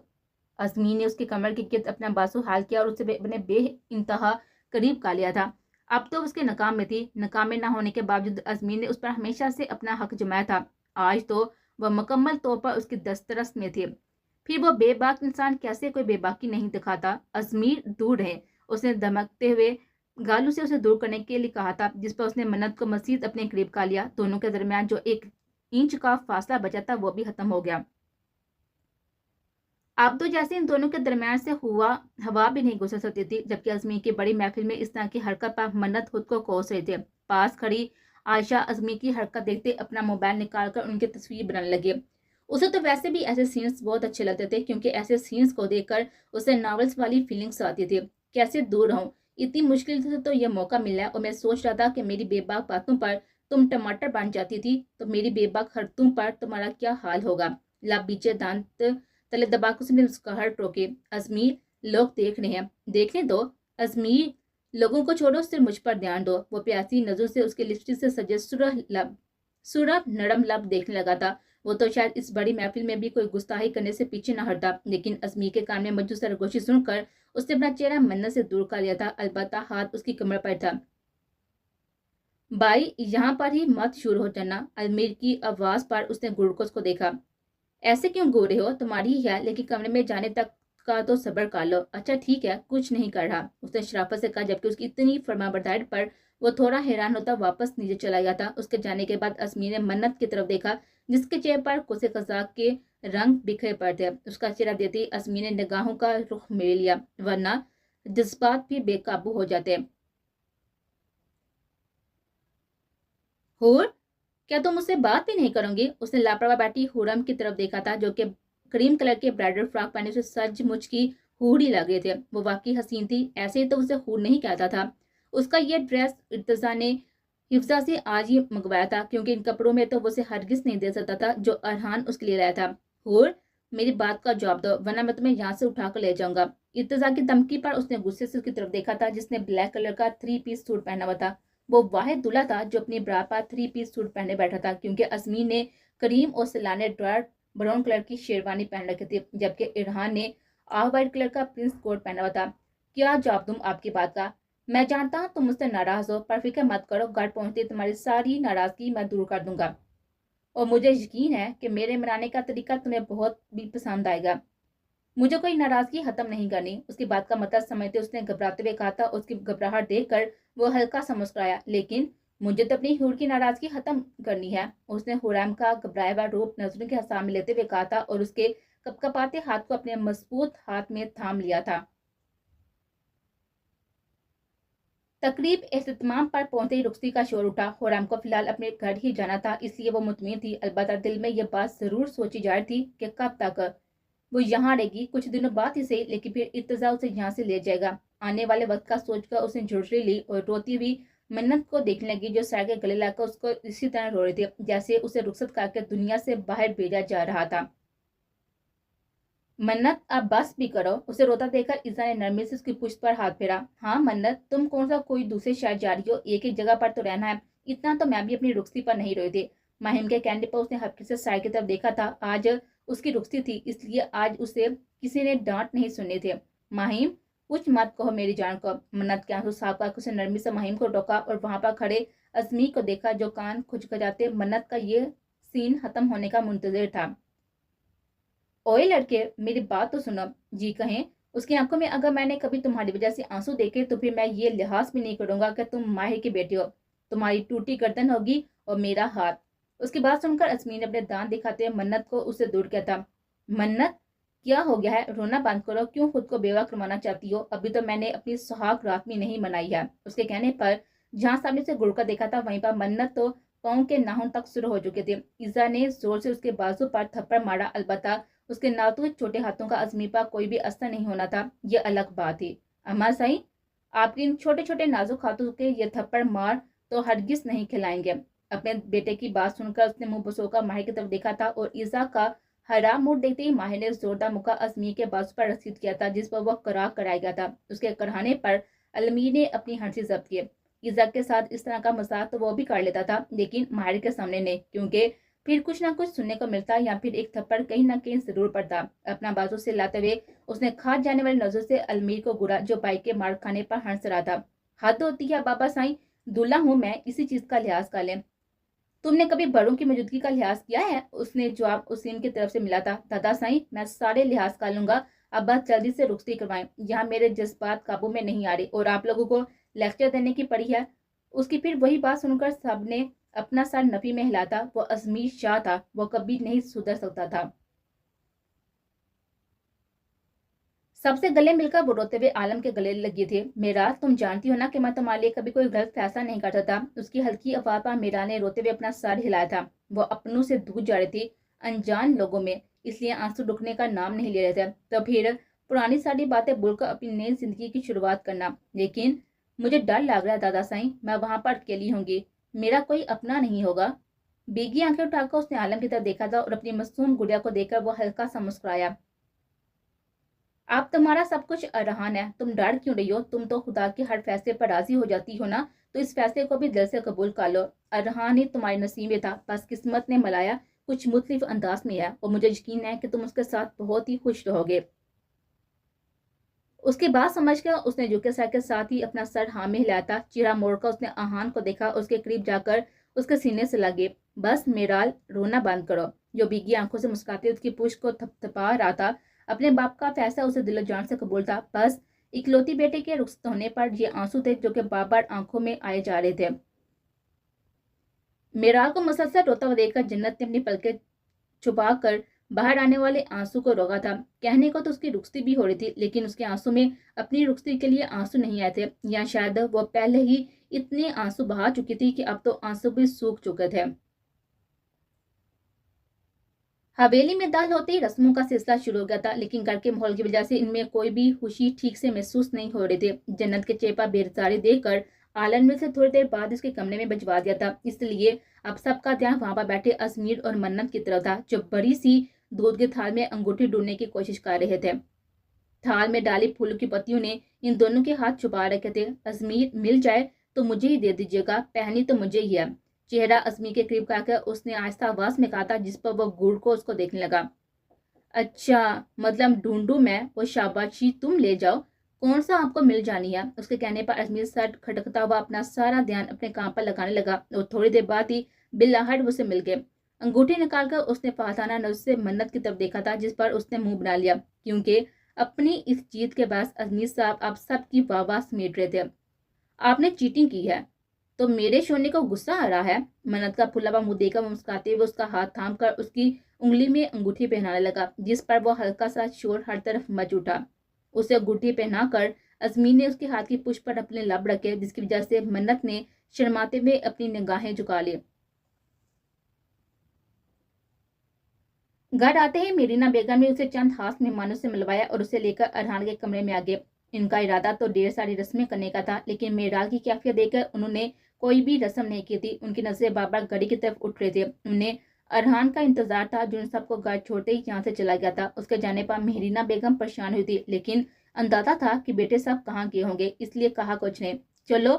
ازمیر نے اس کے کمر کے گرد اپنا بازو حال کیا اور اسے اپنے بے انتہا قریب کا لیا تھا۔ اب تو اس کے ناکام میں تھی۔ ناکام نہ ہونے کے باوجود ازمیر نے اس پر ہمیشہ سے اپنا حق جمایا تھا۔ آج تو وہ مکمل طور پر اس کی دسترس میں تھے۔ پھر وہ بے باک انسان کیسے کوئی بے باکی نہیں دکھاتا؟ ازمیر دور رہے، اس نے دھمکتے ہوئے گالوں سے اسے دور کرنے کے لیے کہا تھا، جس پر اس نے منت کو مزید اپنے قریب کا لیا۔ دونوں کے درمیان جو 1 انچ کا فاصلہ بچا تھا وہ بھی ختم ہو گیا۔ اب تو جیسے ان دونوں کے درمیان سے ہوا بھی نہیں گزر سکتی تھی، جبکہ ازمیر کی بڑی محفل میں اس طرح کی حرکت پر منت خود کو کوس رہے تھے۔ پاس کھڑی عائشہ ازمیر کی حرکت دیکھتے اپنا موبائل نکال کر ان کی تصویر بنانے لگے۔ اسے تو ویسے بھی ایسے سینز بہت اچھے لگتے تھے، کیونکہ ایسے سینز کو دیکھ کر اسے ناولز والی فیلنگز آتی تھی۔ کیسے دور رہوں، اتنی مشکل سے تو یہ موقع ملا ہے، اور میں سوچ رہا تھا کہ میری بے باک باتوں پر تم ٹماٹر بن جاتی تھی تو میری بے باک حرکتوں پر تمہارا کیا حال ہوگا۔ لب بیچے دانت تلے دبا کر اس نے مسکراہٹ روکی۔ ازمیر لوگ دیکھ رہے ہیں، دیکھنے دو۔ ازمیر لوگوں کو چھوڑو، صرف مجھ پر دھیان دو۔ وہ پیاسی نظروں سے اس کے لپسٹک سے سجے سرخ نرم لب دیکھنے لگا تھا۔ وہ تو شاید اس بڑی محفل میں بھی کوئی گستاخی کرنے سے پیچھے نہ ہٹتا، لیکن ازمیر کے کان میں مجھو سرگوشی سن کر اس نے اپنا چہرہ منت سے دور کر لیا تھا، البتہ ہاتھ اس کی کمر پر تھا۔ بھائی یہاں پر ہی مت شروع ہو جانا۔ ازمیر کی آواز پر اس نے گلوکوز کو دیکھا۔ ایسے کیوں گو رہے ہو؟ تمہاری ہی ہے، لیکن کمرے میں جانے تک کا تو صبر کر لو۔ اچھا ٹھیک ہے، کچھ نہیں کر رہا، اس نے شرافت سے کہا، جبکہ اس کی اتنی فرمانبرداری پر وہ تھوڑا حیران ہوتا واپس نیچے چلا گیا تھا۔ اس کے جانے کے بعد ازمیر نے منت کی طرف دیکھا، جس کے چہرے پر کوسے قزاق کے رنگ بکھرے پڑے تھے۔ اس کا چہرہ دیتے ہی ازمیر نے نگاہوں کا رخ موڑ لیا، ورنہ جذبات بھی بے قابو ہو جاتے۔ ہور کیا تم مجھ سے بات بھی نہیں کرو گی؟ اس نے لاپرواہ بیٹھی حورم کی طرف دیکھا تھا، جو کہ کریم کلر کے برائڈل فراک پہنے سے سج مچ کی حور ہی لگ رہے تھے۔ وہ واقعی حسین تھی، ایسے ہی تو اسے حور نہیں کہتا تھا۔ اس کا یہ ڈریس ارتضیٰ نے حفظہ سے آج ہی منگوایا تھا، کیونکہ ان کپڑوں میں تو وہ اسے ہرگز نہیں دے سکتا تھا جو ارحان اس کے لیے لایا تھا۔ حور میری بات کا جواب دو، ورنہ میں تمہیں یہاں سے اٹھا کر لے جاؤں گا۔ ارتضیٰ کی دھمکی پر اس نے غصے سے اس کی طرف دیکھا تھا، جس نے بلیک کلر کا 3 پیس سوٹ پہنا ہوا تھا۔ وہ واحد دلہا تھا جو اپنی برا پر 3 پیس سوٹ پہنے بیٹھا تھا، کیونکہ ازمیر نے کریم اور سلانے ڈارک براؤن کلر کی شیروانی پہن رکھی تھی، جبکہ ارحان نے آف وائٹ کلر کا پرنس کوٹ پہنا ہوا تھا۔ کیا جواب دوں آپ کی بات کا؟ میں جانتا ہوں تم مجھ سے ناراض ہو، پر فکر مت کرو، گھر پہنچتے تمہاری ساری ناراضگی میں دور کر دوں گا، اور مجھے یقین ہے کہ میرے منانے کا طریقہ تمہیں بہت بھی پسند آئے گا۔ مجھے کوئی ناراضگی ختم نہیں کرنی، اس کی بات کا مطلب سمجھتے اس نے گھبراتے ہوئے کہا تھا۔ اس کی گھبراہٹ دیکھ کر وہ ہلکا سا مسکرایا، لیکن مجھے تو اپنی حور کی ناراضگی ختم کرنی ہے، اس نے حرام کا گھبرایا ہوا روپ نظروں کے سامنے لیتے ہوئے کہا تھا، اور اس کے کپکپاتے ہاتھ کو اپنے مضبوط ہاتھ میں تھام لیا تھا۔ تقریب اختتام پر پہنچتے ہی رخصتی کا شور اٹھا۔ حرام کو فی الحال اپنے گھر ہی جانا تھا، اس لیے وہ مطمئن تھی، البتہ دل میں یہ بات ضرور سوچی جا رہی تھی کہ کب تک وہ یہاں رہے گی۔ کچھ دنوں بعد ہی صحیح، لیکن پھر ارتضیٰ اسے یہاں سے لے جائے گا۔ آنے والے وقت کا سوچ کر اس نے جھرجھری لی اور روتی ہوئی منت کو دیکھنے لگی، جو سر کے گلے لگ کر اس کو اسی طرح رو رہی تھی جیسے اسے رخصت کر کے دنیا سے باہر بھیجا جا رہا تھا۔ منت اب بس بھی کرو، اسے روتا دیکھ کر عزا نے نرمی سے اس کی پشت پر ہاتھ پھیرا۔ ہاں منت، تم کون سا کوئی دوسرے شہر جا رہی ہو؟ ایک ہی جگہ پر تو رہنا ہے، اتنا تو میں بھی اپنی رخصتی پر نہیں روئی تھی۔ مہم کے کہنے پر اس نے ہلکے سے سائے کی طرف دیکھا تھا۔ آج اس کی رخصتی تھی، اس لیے آج اسے کسی نے ڈانٹ نہیں سننے تھے۔ مہم कुछ मत कहो मेरी जान को। मन्नत के आंसू साफ कर उसने नरमी से महिम को रोका और वहां पर खड़े अजमी को देखा जो कान खुचखचाते मन्नत का ये सीन खत्म होने का मुंतजर था। ओए लड़के, मेरी बात तो सुनो। जी कहें। उसकी आंखों में अगर मैंने कभी तुम्हारी वजह से आंसू देखे तो फिर मैं ये लिहाज भी नहीं करूंगा कि तुम माहिर की बेटी हो। तुम्हारी टूटी गर्दन होगी और मेरा हाथ। उसकी बात सुनकर अजमी ने अपने दांत दिखाते हुए मन्नत को उससे दूर किया था। मन्नत, क्या हो गया है? रोना बंद करो। क्यों खुद को बेवा करवाना चाहती हो? अभी तो मैंने अपनी सुहाग रात भी नहीं मनाई है। उसके कहने पर जहां सामने से गुड़ का देखा था वहीं पर मन्नत तो पाँव के नाखून तक शुरू हो चुके थे। ईजा ने जोर से उसके बाजू पर थप्पड़ मारा। अलबत्ता उसके नाजुक छोटे हाथों का अजमी पर कोई भी असर नहीं होना था, ये अलग बात थी। अम्मा साईं, आपके इन छोटे छोटे नाजुक हाथों के ये थप्पड़ मार तो हरगिज नहीं खिलाएंगे। अपने बेटे की बात सुनकर उसने मुंह बसोका माहिर की तरफ देखा था और ईजा का हराम मुड़ देखते ही माहिर ने जोरदार मुक्का अजमी के बाजू पर रसीद किया था जिस पर वह कराया गया था। उसके कराने पर अलमी ने अपनी हंसी जब्त की। ईजा के साथ इस तरह का मजाक तो वो भी कर लेता था, लेकिन माहिर के सामने नहीं, क्योंकि फिर कुछ ना कुछ सुनने को मिलता या फिर एक थप्पड़ कहीं ना कहीं जरूर पड़ता। अपना बाजू से लाते हुए उसने खाद जाने वाली नजर से अलमीर को घूरा जो बाइक के मार खाने पर हंस रहा था। हद होती है बाबा साईं, दूल्हा हूं मैं, इसी चीज का लिहाज कर ले। तुमने कभी बड़ों की मौजूदगी का लिहाज किया है? उसने जवाब उसीन की तरफ से मिला था। दादा साईं, मैं सारे लिहाज कर लूंगा। अब बस जल्दी से रुखसती करवाएं। यहाँ मेरे जज्बात काबू में नहीं आ रहे और आप लोगों को लेक्चर देने की पड़ी है। उसकी फिर वही बात सुनकर सबने अपना सर नफी में हिलाता। वो अजमीर शाह था, वो कभी नहीं सुधर सकता था। सबसे गले मिलकर वो रोते हुए आलम के गले लगे थे। मेरा, तुम जानती हो ना कि मैं तुम्हारे लिए कभी कोई गलत फैसला नहीं करता था। उसकी हल्की आवाज पर मेरा ने रोते हुए अपना सर हिलाया था। वो अपनों से दूर जा रही थी, अनजान लोगों में, इसलिए आंसू रुकने का नाम नहीं ले रहे थे। तो फिर पुरानी सारी बातें भूलकर अपनी नई जिंदगी की शुरुआत करना। लेकिन मुझे डर लग रहा है दादा साईं, मैं वहां पर अकेली होंगी, मेरा कोई अपना नहीं होगा। बेगी आंखें उठाकर उसने आलम की तरफ देखा था और अपनी मासूम गुड़िया को देखकर वो हल्का सा मुस्कुराया। आप, तुम्हारा सब कुछ अरहान है, तुम डर क्यों रही हो? तुम तो खुदा के हर फैसले पर राजी हो जाती हो ना, तो इस फैसले को भी दिल से कबूल कर लो। अरहान ही तुम्हारे नसीब में था, बस किस्मत ने मिलाया कुछ मुख्तलिफ अंदाज में है और मुझे यकीन है कि तुम उसके साथ बहुत ही खुश रहोगे। उसकी बात समझकर उसने झुके सर के साथ ही अपना सर हाँ में हिलाया था। चेहरा मोड़कर उसने आहान को देखा, उसके करीब जाकर उसके सीने से लगे। बस मेराल, रोना बंद करो। जो भीगी आंखों से मुस्कुराते उसकी पूछ को थपथपा रहा था। अपने बाप का फैसला उसे दिलो जान से कबूल था। बस इकलौती बेटे के रुखसत होने पर ये आंसू थे जो कि बार बार आंखों में आए जा रहे थे। मेराल को मुसलसल रोता हुआ देखकर जन्नत ने अपनी पलकें छुपा कर बाहर आने वाले आंसू को रोका था। कहने को तो उसकी रुखसती भी हो रही थी, लेकिन उसके आंसू में अपनी रुखसती के लिए आंसू नहीं आए थे, या शायद वो पहले ही इतने आंसू बहा चुकी थी कि अब तो आंसू भी सूख चुके थे। हवेली में दाल होते ही रस्मों का सिलसिला शुरू हो गया था, लेकिन घर के माहौल की वजह से इनमें कोई भी खुशी ठीक से महसूस नहीं हो रही थी। जन्नत के चेपा बेरजारी देखकर आलन ने से थोड़ी देर बाद इसके कमरे में भिजवा दिया था, इसलिए अब सबका ध्यान वहां पर बैठे अजमीर और मन्नत की तरफ था, जो बड़ी सी दूध के थाल में अंगूठी ढूंढने की कोशिश कर रहे थे। थाल में डाली फूलों की पत्तियों ने इन दोनों के हाथ छुपा रखे थे। अजमीर, मिल जाए तो मुझे ही दे दीजिएगा, पहनी तो मुझे ही है। चेहरा अजमी के करीब आकर उसने आहिस्ता आवाज में कहा था, जिस पर वो गुड़ को उसको देखने लगा। अच्छा, मतलब ढूंढू मैं? वो शाबाशी तुम ले जाओ, कौन सा आपको मिल जानी है? उसके कहने पर अजमीर सर खटकता हुआ अपना सारा ध्यान अपने काम पर लगाने लगा और थोड़ी देर बाद ही बिल्लाहट उसे मिल गए। अंगूठी निकालकर उसने फाताना नजर से मन्नत की तरफ देखा था, जिस पर उसने मुंह बना लिया, क्योंकि अपनी इस जीत के बाद अजमीर साहब अब सबकी वाह समेट रहे थे। आपने चीटिंग की है तो मेरे सोने को गुस्सा आ रहा है? मन्नत का फुला हुआ मुंह देखकर मुस्कुराते हुए उसका हाथ थाम कर उसकी उंगली में अंगूठी पहनाने लगा, जिस पर वो हल्का सा शोर हर तरफ मच उठा। उसे अंगूठी पहनाकर अजमीन ने उसके हाथ की पुष्प पर अपने लब रखे, जिसकी वजह से मन्नत ने शर्माते हुए अपनी निगाहें झुका ली। घर आते ही मेरीना बेगम ने उसे चंद खास मेहमानों से मिलवाया और उसे लेकर अरहान के कमरे में आ गए। इनका इरादा तो ढेर सारी रस्में करने का था, लेकिन मेराल की कैफियत देखकर उन्होंने कोई भी रस्म नहीं की थी। उनकी नजरें बार बार घड़ी की तरफ उठ रहे थे। उन्हें अरहान का इंतजार था, जो इन सबको घर छोड़ते ही यहाँ से चला गया था। उसके जाने पर मेहरीना बेगम परेशान हुई थी, लेकिन अंदाजा था कि बेटे सब कहाँ गए होंगे, इसलिए कहा कुछ नहीं। चलो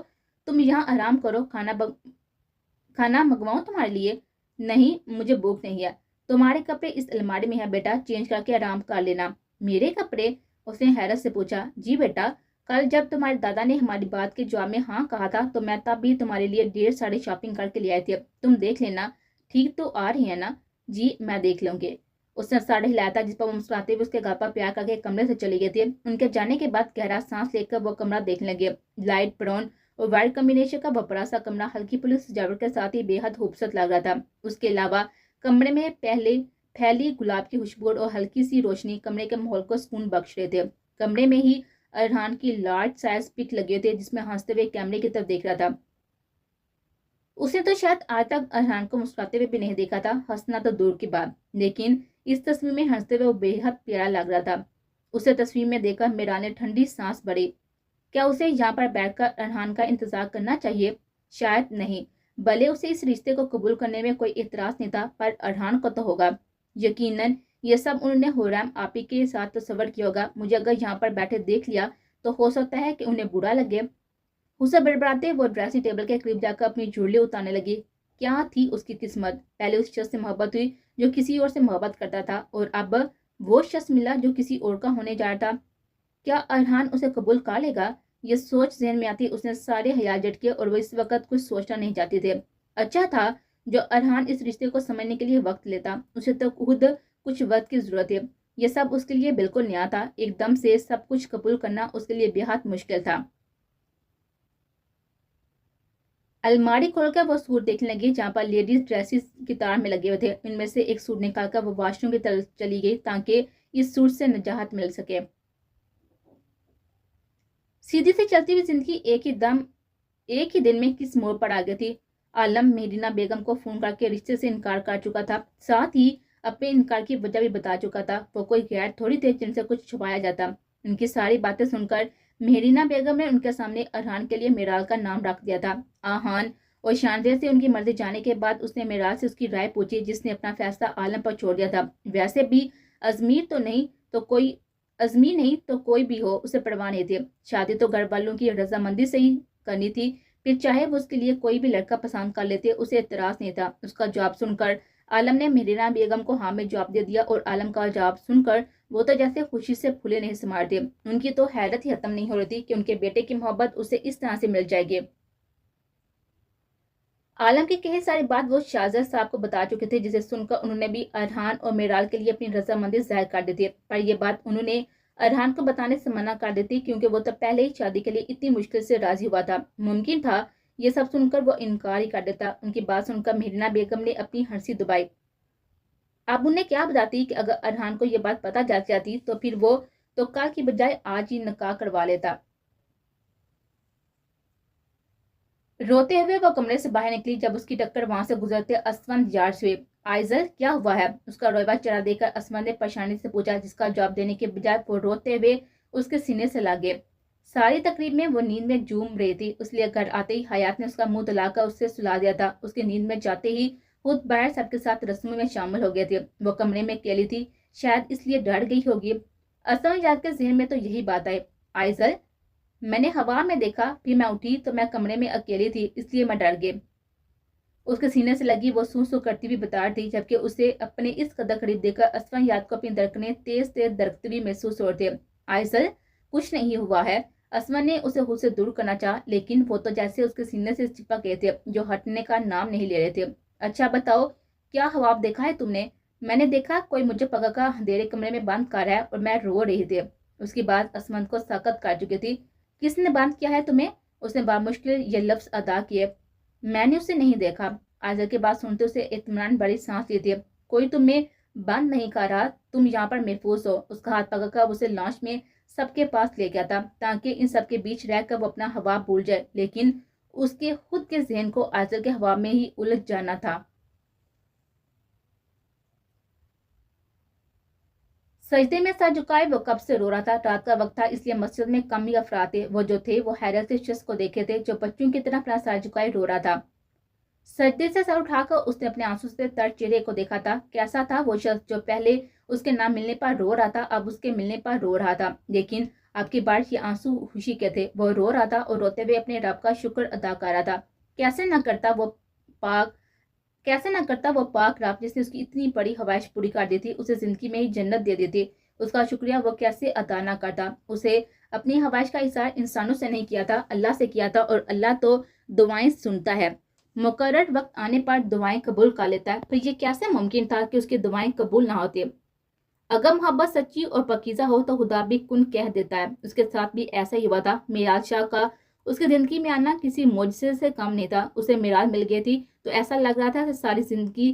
तुम यहाँ आराम करो, खाना मंगवाऊं तुम्हारे लिए? नहीं, मुझे भूख नहीं है। तुम्हारे कपड़े इस अलमारी में है बेटा, चेंज करके आराम कर लेना। मेरे कपड़े? उसने हैरत से पूछा, जी बेटा, कल जब तुम्हारे दादा ने हमारी बात के जवाब में हाँ कहा था तो मैं तब भी तुम्हारे लिए ढेर सारी शॉपिंग करके ले आई थी, तुम देख लेना, ठीक तो आ रही है ना? जी मैं देख लूंगी। उसने साड़े हिलाया था, जिस पर वो मुस्कुराते हुए उसके गाल पर प्यार करके कमरे से चली गई थी। उनके जाने के बाद गहरा सांस लेकर वो कमरा देखने लगे। लाइट ब्राउन और वाइट कॉम्बिनेशन का वो बड़ा सा कमरा हल्की फुल्की सजावट के साथ ही बेहद खूबसूरत लग रहा था। उसके अलावा कमरे में पहले फैली गुलाब की खुशबू और हल्की सी रोशनी कमरे के माहौल को सुकून बख्श रहे थे। कमरे में ही अरहान की लार्ज साइज पिक लगे थे, जिसमें हंसते हुए कैमरे की तरफ देख रहा था। उसने तो शायद आज तक अरहान को मुस्कुराते हुए भी नहीं देखा था, हंसना तो दूर की बात, लेकिन इस तस्वीर में हंसते हुए वो बेहद प्यारा लग रहा था। उसे तस्वीर में देखकर मीरा ने ठंडी सांस भरी। क्या उसे यहाँ पर बैठकर अरहान का इंतजार करना चाहिए? शायद नहीं। भले उसे इस रिश्ते को कबूल करने में कोई इतराज नहीं था, पर अरहान को तो होगा। यकीनन ये सब उन्होंने हुर्रम आपी के साथ तस्वर किया होगा। मुझे अगर यहाँ पर बैठे देख लिया तो हो सकता है कि उन्हें बुरा लगे। उसे बड़बड़ाते वो ड्रेसिंग टेबल के करीब जाकर अपनी चुड़ली उतारने लगी। क्या थी उसकी किस्मत, पहले उस शख्स से मोहब्बत हुई जो किसी और से मोहब्बत करता था, और अब वो शख्स मिला जो किसी और का होने जा रहा था। क्या अरहान उसे कबूल कर लेगा? ये सोच जहन में आती उसने सारे ख्याल झटके और वो इस वक्त कुछ सोचना नहीं चाहते थे। अच्छा था जो अरहान इस रिश्ते को समझने के लिए वक्त लेता। उसे तो खुद कुछ वक्त की जरूरत है। यह सब उसके लिए बिल्कुल नया था। एकदम से सब कुछ कबूल करना उसके लिए बेहद मुश्किल था। अलमारी खोलकर वो सूट देखने लगी जहाँ पर लेडीज ड्रेसेस की तार में लगे हुए थे। इनमें से एक सूट निकालकर वो वॉशरूम की तरफ चली गई ताकि इस सूट से निजात मिल सके। सीधी से चलती हुई जिंदगी एक ही दिन में किस मोड़ पर आ गई थी। आलम मेहरीना बेगम को फोन करके रिश्ते से इनकार कर चुका था, साथ ही अपने इनकार की वजह भी बता चुका था। वो कोई गैर थोड़ी थे जिनसे कुछ छुपाया जाता। उनकी सारी बातें सुनकर मेहरीना बेगम ने उनके सामने अरहान के लिए मेराल का नाम रख दिया था। आहान और शानदेह से उनकी मर्जी जाने के बाद उसने मेराल से उसकी राय पूछी, जिसने अपना फैसला आलम पर छोड़ दिया था। वैसे भी अजमीर तो नहीं तो कोई अजमी नहीं तो कोई भी हो, उसे परवाह नहीं थी। शादी तो घर वालों की रजामंदी से ही करनी थी, फिर चाहे वो उसके लिए कोई भी लड़का पसंद कर लेते, उसे एतराज नहीं था। उसका जवाब सुनकर आलम ने मेहरीना बेगम को हाँ में जवाब दे दिया, और आलम का जवाब सुनकर वो तो जैसे खुशी से फूले नहीं समार थे। उनकी तो हैरत ही खत्म नहीं हो रही थी कि उनके बेटे की मोहब्बत उसे इस तरह से मिल जाएगी। आलम की कही सारी बात वो शाहजहां साहब को बता चुके थे, जिसे सुनकर उन्होंने भी अरहान और मेराल के लिए अपनी रजामंदी जाहिर कर दी थी। पर यह बात उन्होंने अरहान को बताने से मना कर दी थी, क्योंकि वो तो पहले ही शादी के लिए इतनी मुश्किल से राजी हुआ था। मुमकिन था ये सब सुनकर वो इनकार ही कर देता। उनकी बात सुनकर मेहरीना बेगम ने अपनी हंसी दबाई। अब उन्हें क्या बताती कि अगर अरहान को यह बात पता चल जाती तो फिर वो तो कल की बजाय आज ही निकाह करवा लेता। रोते हुए वो कमरे से बाहर निकली जब उसकी टक्कर वहां से गुजरते असमंद यार्ड हुए। आइजल, क्या हुआ है? उसका रोएबा चेहरा देखकर असमंद ने परेशानी से पूछा, जिसका जवाब देने के बजाय वो रोते हुए उसके सीने से लगे। सारी तकरीब में वो नींद में झूम रही थी, इसलिए घर आते ही हयात ने उसका मुंह दिलाकर उससे सुला दिया था। उसकी नींद में जाते ही खुद बाहर सबके साथ रस्मों में शामिल हो गए थे। वो कमरे में अकेली थी, शायद इसलिए डर गई होगी। असमंद याद के जहन में तो यही बात आई। आइजल, मैंने हवा में देखा, फिर मैं उठी तो मैं कमरे में अकेली थी, इसलिए मैं डर गई। उसके सीने से लगी वो सू सू करती हुई बता रही थी, जबकि उसे अपने इस कदर करीब देखकर असफा याद को अपनी धड़कनें तेज तेज धड़कती हुई महसूस हो रही थी। आइसल, कुछ नहीं हुआ है। असमा ने उसे खुद से दूर करना चाहा, लेकिन वो तो जैसे उसके सीने से चिपक गए थे, जो हटने का नाम नहीं ले रहे थे। अच्छा बताओ, क्या ख्वाब देखा है तुमने? मैंने देखा कोई मुझे पकड़कर अंधेरे कमरे में बंद कर रहा है और मैं रो रही थी। उसकी बात असमंद को सख्त कर चुकी थी। किसने बंद किया है तुम्हें? उसने बामुश्किल ये लफ्ज अदा किए। मैंने उसे नहीं देखा। आजल की बात सुनते उसे इत्मीनान बड़ी सांस ली थी। कोई तुम्हें बंद नहीं कर रहा, तुम यहाँ पर महफूज हो। उसका हाथ पकड़कर उसे लॉन्च में सबके पास ले गया था, ताकि इन सबके बीच रहकर वो अपना हवा भूल जाए, लेकिन उसके खुद के जहन को आजल के हवा में ही उलझ जाना था। सजदे में सर झुकाए वो कब से रो रहा था। रात का वक्त था, इसलिए मस्जिद में कम ही अफराद थे। वो जो थे वो हैरत से शख्स को देखे थे जो बच्चों की तरह अपना सर झुकाए रो रहा था। सजदे से सर उठाकर उसने अपने आंसू से तर चेहरे को देखा था। कैसा था वो शख्स जो पहले उसके ना मिलने पर रो रहा था, अब उसके मिलने पर रो रहा था। लेकिन अब की बार ये आंसू खुशी के थे। वो रो रहा था और रोते हुए अपने रब का शुक्र अदा कर रहा था। पाक कैसे ना करता वो पाक रब जिसने उसकी इतनी बड़ी ख्वाहिश पूरी कर दी थी, उसे जिंदगी में ही जन्नत दे दी थी। اس کا شکریہ وہ کیسے ادا نہ کرتا۔ اسے اپنی خواہش کا اظہار انسانوں سے نہیں کیا تھا، اللہ سے کیا تھا، اور اللہ تو دعائیں سنتا ہے، مقرر وقت آنے پر دعائیں قبول کر لیتا ہے۔ پھر یہ کیسے ممکن تھا کہ اس کی دعائیں قبول نہ ہوتی؟ اگر محبت سچی اور پاکیزہ ہو تو خدا بھی کن کہہ دیتا ہے۔ اس کے ساتھ بھی ایسا ہی ہوا تھا۔ معراج شاہ کا اس کی زندگی میں آنا کسی معجزے سے کم نہیں تھا۔ اسے معراج مل گئی تھی تو ایسا لگ رہا تھا کہ ساری زندگی،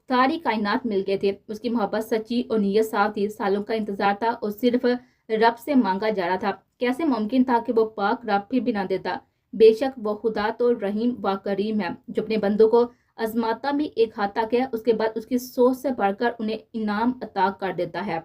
ساری کائنات مل گئے تھے۔ اس کی محبت سچی اور نیت صاف تھی، سالوں کا انتظار تھا اور صرف رب سے مانگا جا رہا تھا۔ کیسے ممکن تھا کہ وہ پاک رب پھر بھی نہ دیتا؟ بے شک وہ خدا تو رحیم و کریم ہے، جو اپنے بندوں کو آزماتا بھی ایک حد تک ہے، اس کے بعد اس کی سوچ سے بڑھ کر انہیں انعام عطا کر دیتا ہے۔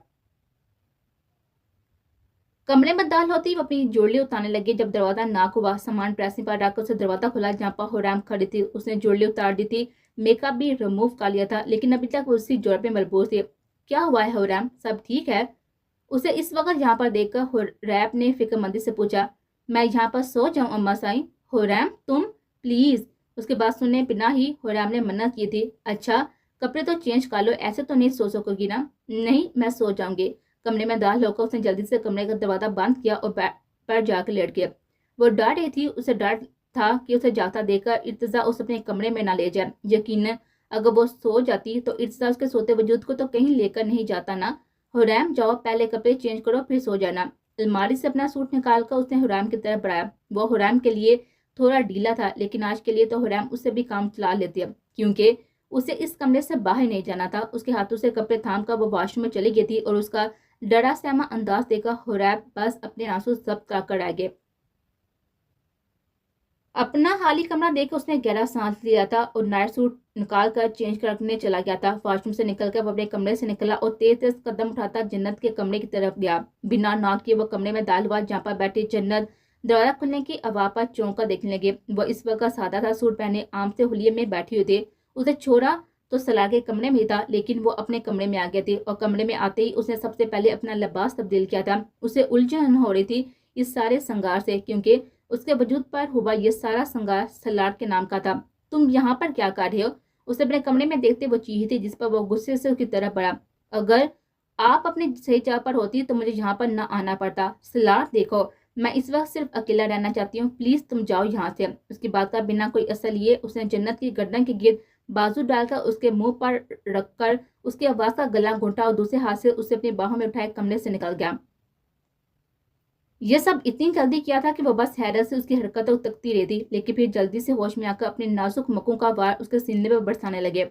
کمرے میں داخل ہوتی وہ اپنی جوڑلی اتارنے لگی۔ جب دروازہ ناک ہوا، سامان پریسنگ پر رکھ کر اسے دروازہ کھلا جہاں پر حرام کھڑی تھی۔ اس نے جوڑلی اتار دی تھی، میک اپ بھی ریموو کر لیا تھا، لیکن ابھی تک وہ اسی جوڑ پہ ملبوس تھی۔ کیا ہوا ہے حرام، سب ٹھیک ہے؟ اسے اس وقت یہاں پر دیکھ کر حریب نے فکر مندی سے پوچھا۔ میں یہاں پر سو جاؤں اما سائیں؟ حرام تم پلیز۔ اس کے بعد سننے بنا ہی حرام نے منع کی تھی۔ اچھا کپڑے تو چینج کر لو، ایسے تو نہیں سو سکو گی نا؟ نہیں میں سو جاؤں گی۔ کمرے میں داخل ہو کر اس نے جلدی سے کمرے کا دروازہ بند کیا اور پر جا کے لیٹ گیا۔ وہ ڈر رہی تھی، اسے ڈر تھا کہ اسے جاگتا دیکھ کر ارتضا اس اپنے کمرے میں نہ لے جائے۔ یقیناً اگر وہ سو جاتی تو ارتضا اس کے سوتے وجود کو تو کہیں لے کر نہیں جاتا نا۔ حرام جاؤ پہلے کپڑے چینج کرو پھر سو جانا۔ الماری سے اپنا سوٹ نکال کر اس نے حرام کی طرف بڑھایا۔ وہ حرام کے لیے تھوڑا ڈھیلا تھا، لیکن آج کے لیے تو حرام اس سے بھی کام چلا لیتی ہے، کیونکہ اسے اس کمرے سے باہر نہیں جانا تھا۔ اس کے ہاتھوں سے کپڑے تھام کر وہ واش روم میں چلی گئی تھی اور اس کا ڈرا سہما انداز دیکھ کر حریب بس اپنے آنسو ضبط کر کر رہ گئے۔ اپنا خالی کمرہ دیکھ کر اس نے گہرا سانس لیا تھا اور نائٹ سوٹ نکال کر چینج کرنے چلا گیا تھا۔ واش روم سے نکل کر وہ اپنے کمرے سے نکلا اور تیز تیز قدم اٹھاتا جنت کے کمرے کی طرف گیا۔ بنا ناک کیے وہ کمرے میں داخل ہوا جہاں پر بیٹھی جنت دروازہ کھلنے کی آواز پر چونک کر دیکھنے لگے۔ وہ اس وقت سادہ تھا سوٹ پہنے عام سے حلیے میں بیٹھی ہوئی تھی۔ اسے چھوڑا تو سلار کے کمرے میں ہی تھا، لیکن وہ اپنے کمرے میں آ گیا تھی اور کمرے میں آتے ہی اس نے سب سے پہلے اپنا لباس تبدیل کیا تھا۔ اسے الجھن ہو رہی تھی اس سارے سنگار سے، کیونکہ اس کے وجود پر ہوا یہ سارا سنگار سلار کے نام کا تھا۔ تم یہاں پر کیا کر رہے ہو؟ اسے اپنے کمرے میں دیکھتے وہ چیخی تھی، جس پر وہ غصے سے اس کی طرف بڑھا۔ اگر آپ اپنی صحیح جگہ پر ہوتی تو مجھے یہاں پر نہ آنا پڑتا۔ سلار دیکھو میں اس وقت صرف اکیلا رہنا چاہتی ہوں، پلیز تم جاؤ یہاں سے۔ اس کی بات کا بنا کوئی اثر لیے اس نے جنت کی گردن کے گرد بازو ڈال کر اس کے منہ پر رکھ کر اس کی آواز کا گلا گھونٹا اور دوسرے ہاتھ سے اسے اپنی باہوں میں اٹھائے کمرے سے نکل گیا۔ یہ سب اتنی جلدی کیا تھا کہ وہ بس حیرت سے اس کی حرکتوں کو تکتی رہی تھی، لیکن پھر جلدی سے ہوش میں آ کر اپنے نازک مکوں کا وار اس کے سینے پر برسانے لگے۔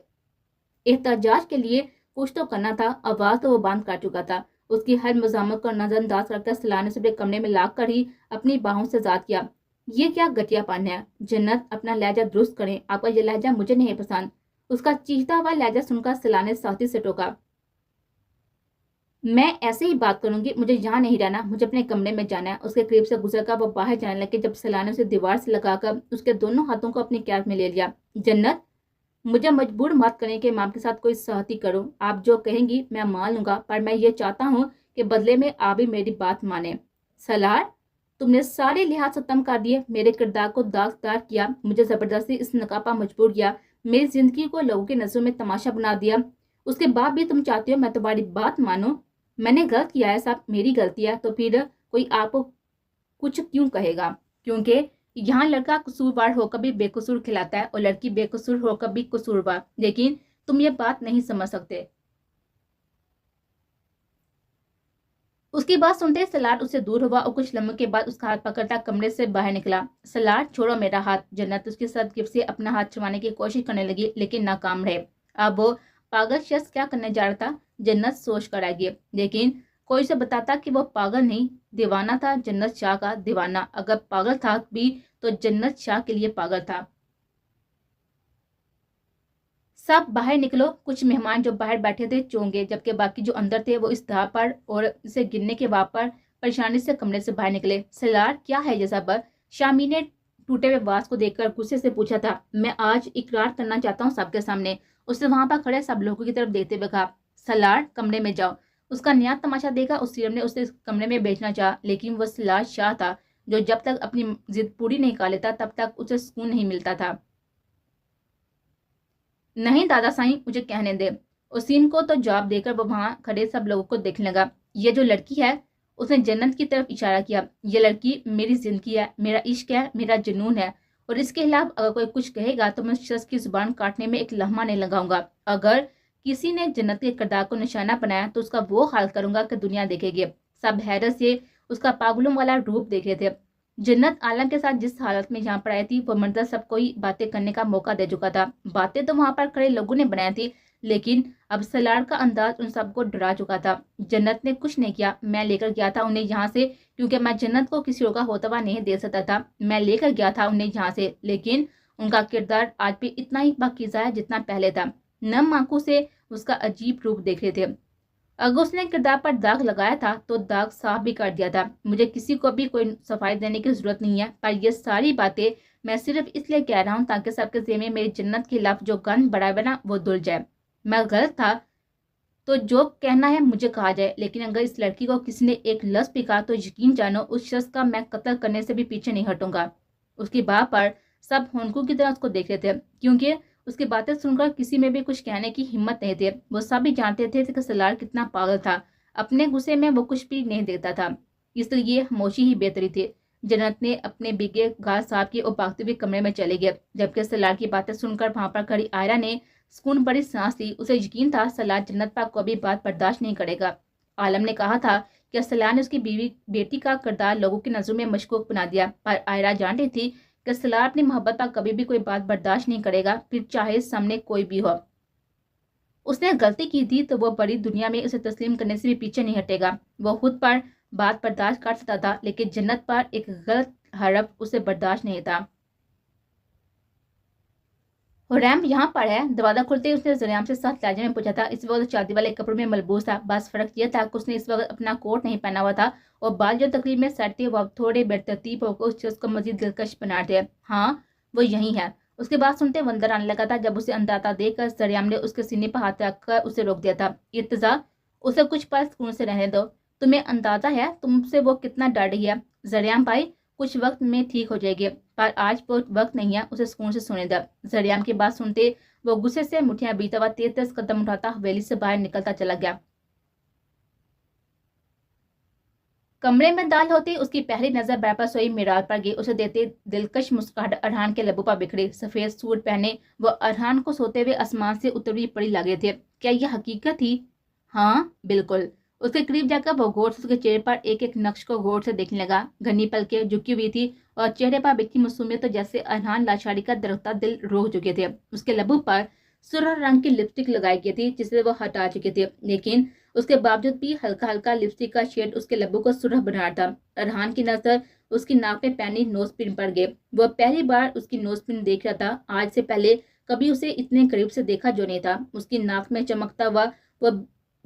احتجاج کے لیے کچھ تو کرنا تھا، آواز تو وہ بند کر چکا تھا۔ اس کی ہر مزاحمت کو نظر انداز کر کر سلار نے اسے اپنے کمرے میں لا کر ہی اپنی باہوں سے ذات کیا۔ یہ کیا گھٹیا پن ہے؟ جنت اپنا لہجہ درست کریں، آپ کا یہ لہجہ مجھے نہیں پسند۔ اس کا چیختا ہوا لہجہ سن کر سلار نے سختی سے ٹوکا۔ میں ایسے ہی بات کروں گی، مجھے یہاں نہیں رہنا، مجھے اپنے کمرے میں جانا ہے۔ اس کے قریب سے گزر کر وہ باہر جانے لگے جب سلار نے اسے دیوار سے لگا کر اس کے دونوں ہاتھوں کو اپنی قید میں لے لیا۔ جنت مجھے مجبور مت کریں کہ میں آپ کے ساتھ کوئی سختی کروں، آپ جو کہیں گی میں مان لوں گا، پر میں یہ چاہتا ہوں کہ بدلے میں آپ بھی میری بات مانیں۔ سلار تم نے سارے لحاظ ختم کر دیے، میرے کردار کو داغدار کیا، مجھے زبردستی اس نقاب پر مجبور کیا، میری زندگی کو لوگوں کی نظروں میں تماشا بنا دیا۔ اس کے بعد بھی تم چاہتے ہو میں تمہاری بات مانوں؟ میں نے غلط کیا ہے، سب میری غلطی ہے، تو پھر کوئی آپ کو کچھ کیوں کہے گا؟ کیونکہ یہاں لڑکا قصوروار ہو کر بھی بے قصور کھلاتا ہے اور لڑکی بے قصور ہو کر بھی قصوروار، لیکن تم یہ بات نہیں سمجھ سکتے۔ اس کی بات سنتے سلار اس سے دور ہوا اور کچھ لمحوں کے بعد اس کا ہاتھ پکڑتا کمرے سے باہر نکلا۔ سلار چھوڑو میرا ہاتھ۔ جنت اس کی سخت گرفت سے اپنا ہاتھ چھڑوانے کی کوشش کرنے لگی، لیکن ناکام رہے۔ اب وہ پاگل شخص کیا کرنے جا رہا تھا؟ جنت سوچ کر آ گئی، لیکن کوئی اسے بتاتا کہ وہ پاگل نہیں، دیوانہ تھا، جنت شاہ کا دیوانہ۔ اگر پاگل تھا بھی تو جنت شاہ کے لیے پاگل تھا۔ سب باہر نکلو۔ کچھ مہمان جو باہر بیٹھے تھے چونگے، جبکہ باقی جو اندر تھے وہ اس دھا پر اور اسے گرنے کے بعد پر پریشانی سے کمرے سے باہر نکلے۔ سلار کیا ہے یہ سب؟ شامی نے ٹوٹے ہوئے واز کو دیکھ کر غصے سے پوچھا تھا۔ میں آج اقرار کرنا چاہتا ہوں سب کے سامنے، اس نے وہاں پر کھڑے سب لوگوں کی طرف دیکھتے ہوئے کہا۔ سلار کمرے میں جاؤ۔ اس کا نیا تماشا دیکھا اس سیرم نے اسے کمرے میں بیچنا چاہا، لیکن وہ سلار شاہ تھا جو جب تک اپنی ضد پوری نہیں کر لیتا تب تک اسے سکون نہیں ملتا تھا۔ نہیں دادا سائیں، مجھے کہنے دے۔ اسیم کو تو جواب دے کر وہ وہاں کھڑے سب لوگوں کو دیکھنے لگا۔ یہ جو لڑکی ہے، اس نے جنت کی طرف اشارہ کیا، یہ لڑکی میری زندگی ہے، میرا عشق ہے، میرا جنون ہے، اور اس کے خلاف اگر کوئی کچھ کہے گا تو میں اس شخص کی زبان کاٹنے میں ایک لمحہ نہیں لگاؤں گا۔ اگر کسی نے جنت کے کردار کو نشانہ بنایا تو اس کا وہ حال کروں گا کہ دنیا دیکھے گی۔ سب حیرت سے اس کا پاگلوں والا روپ دیکھ رہے تھے۔ جنت عالم کے ساتھ جس حالت میں یہاں پر آئی تھی، وہ منظر سب کو ہی باتیں کرنے کا موقع دے چکا تھا۔ باتیں تو وہاں پر کھڑے لوگوں نے بنائی تھی، لیکن اب سلار کا انداز ان سب کو ڈرا چکا تھا۔ جنت نے کچھ نہیں کیا، میں لے کر گیا تھا انہیں یہاں سے، کیونکہ میں جنت کو کسی اور کا ہوتا ہوا نہیں دے سکتا تھا۔ میں لے کر گیا تھا انہیں یہاں سے، لیکن ان کا کردار آج بھی اتنا ہی پاکیزہ ہے جتنا پہلے تھا۔ نم آنکھوں سے اس کا عجیب روپ دیکھ رہے تھے۔ اگر اس نے کردار پر داغ لگایا تھا تو داغ صاف بھی کر دیا تھا۔ مجھے کسی کو بھی کوئی صفائی دینے کی ضرورت نہیں ہے، پر یہ ساری باتیں میں صرف اس لیے کہہ رہا ہوں تاکہ سب کے ذہن میں میری جنت کے خلاف جو گند بڑھا ہے نا، وہ دھل جائے۔ میں غلط تھا تو جو کہنا ہے مجھے کہا جائے، لیکن اگر اس لڑکی کو کسی نے ایک لفظ بھی کہا تو یقین جانو اس شخص کا میں قتل کرنے سے بھی پیچھے نہیں ہٹوں گا۔ اس کی بات پر سب ہونکوں کی طرح اس کو دیکھ رہے تھے، کیونکہ اس کی باتیں سن کر کسی میں بھی کچھ کہنے کی ہمت نہیں تھی۔ وہ سب بھی جانتے تھے کہ سلار کتنا پاگل تھا، اپنے غصے میں وہ کچھ بھی نہیں دیکھتا تھا، اس لیے خاموشی ہی بہتری تھی۔ جنت نے اپنے بھیگے گال صاحب کی اور بھاگتے ہوئے کمرے میں چلے گئے، جبکہ سلار کی باتیں سن کر وہاں پر کھڑی آئرہ نے سکون بڑی سانس لی۔ اسے یقین تھا سلار جنت پاک کو ابھی بات برداشت نہیں کرے گا۔ عالم نے کہا تھا کہ سلار نے اس کی بیٹی کا کردار لوگوں کی نظروں میں مشکوک بنا دیا، پر آئرہ جان رہی تھی کہ سلار اپنی محبت پر کبھی بھی کوئی بات برداشت نہیں کرے گا، پھر چاہے سامنے کوئی بھی ہو۔ اس نے غلطی کی تھی تو وہ بڑی دنیا میں اسے تسلیم کرنے سے بھی پیچھے نہیں ہٹے گا۔ وہ خود پر بات برداشت کر سکتا تھا، لیکن جنت پر ایک غلط حرف اسے برداشت نہیں تھا۔ حریم یہاں پر ہے؟ دروازہ کھلتے ہی اس نے زریام سے سخت لہجے میں پوچھا تھا۔ اس وقت شادی والے کپڑوں میں ملبوس تھا، بس فرق یہ تھا کہ اس نے اس وقت اپنا کوٹ نہیں پہنا ہوا تھا، اور بال جو تقریب میں سیٹ تھے وہ اب تھوڑے بے ترتیب ہو کر اس شخص کو مزید دلکش بنا رہے تھے۔ ہاں وہ یہی ہے۔ اس کے بعد سنتے وہ اندر آنے لگا تھا، جب اسے انداتا دیکھ کر زریام نے اس کے سینے پر ہاتھ رکھ کر اسے روک دیا تھا۔ ارتضا، اسے کچھ پل سکون سے رہنے دو، تمہیں اندازہ ہے تم سے وہ کتنا ڈر رہی ہے؟ زریام بھائی کچھ وقت میں ٹھیک ہو جائے گی، پر آج وہ وقت نہیں ہے، اسے سکون سے سونے دو۔ زریام کی بات سنتے وہ غصے سے مٹھیاں بیتا ہوا تیز تیز قدم اٹھاتا حویلی سے باہر نکلتا چلا گیا۔ کمرے میں داخل ہوتی اس کی پہلی نظر بیپا سوئی میرال پر گئی۔ اسے دیتے دلکش مسکراہٹ ارحان کے لبوں پر بکھری۔ سفید سوٹ پہنے وہ ارحان کو سوتے ہوئے آسمان سے اتری پڑی لگے تھے۔ کیا یہ حقیقت تھی؟ ہاں بالکل۔ اس کے قریب جا کر وہ غور سے اس کے چہرے پر ایک ایک نقش کو غور سے دیکھنے لگا۔ گھنی پلکیں جھکی ہوئی تھی اور چہرے پر بکھی معصومیت، تو جیسے ارحان لاشاری کا درختہ دل روک چکے تھے۔ اس کے لبوں پر سرخ رنگ کی لپسٹک لگائی گئی تھی جسے وہ ہٹا چکے تھے، لیکن اس کے باوجود بھی ہلکا ہلکا لپسٹک کا شیڈ اس کے لبوں کو سرخ بنا رہا تھا۔ ارحان کی نظر اس کی ناک میں پہنی نوز پن پر گئے۔ وہ پہلی بار اس کی نوز پن دیکھ رہا تھا۔ آج سے پہلے کبھی اسے اتنے قریب سے دیکھا جو نہیں تھا۔ اس کی ناک میں چمکتا ہوا وہ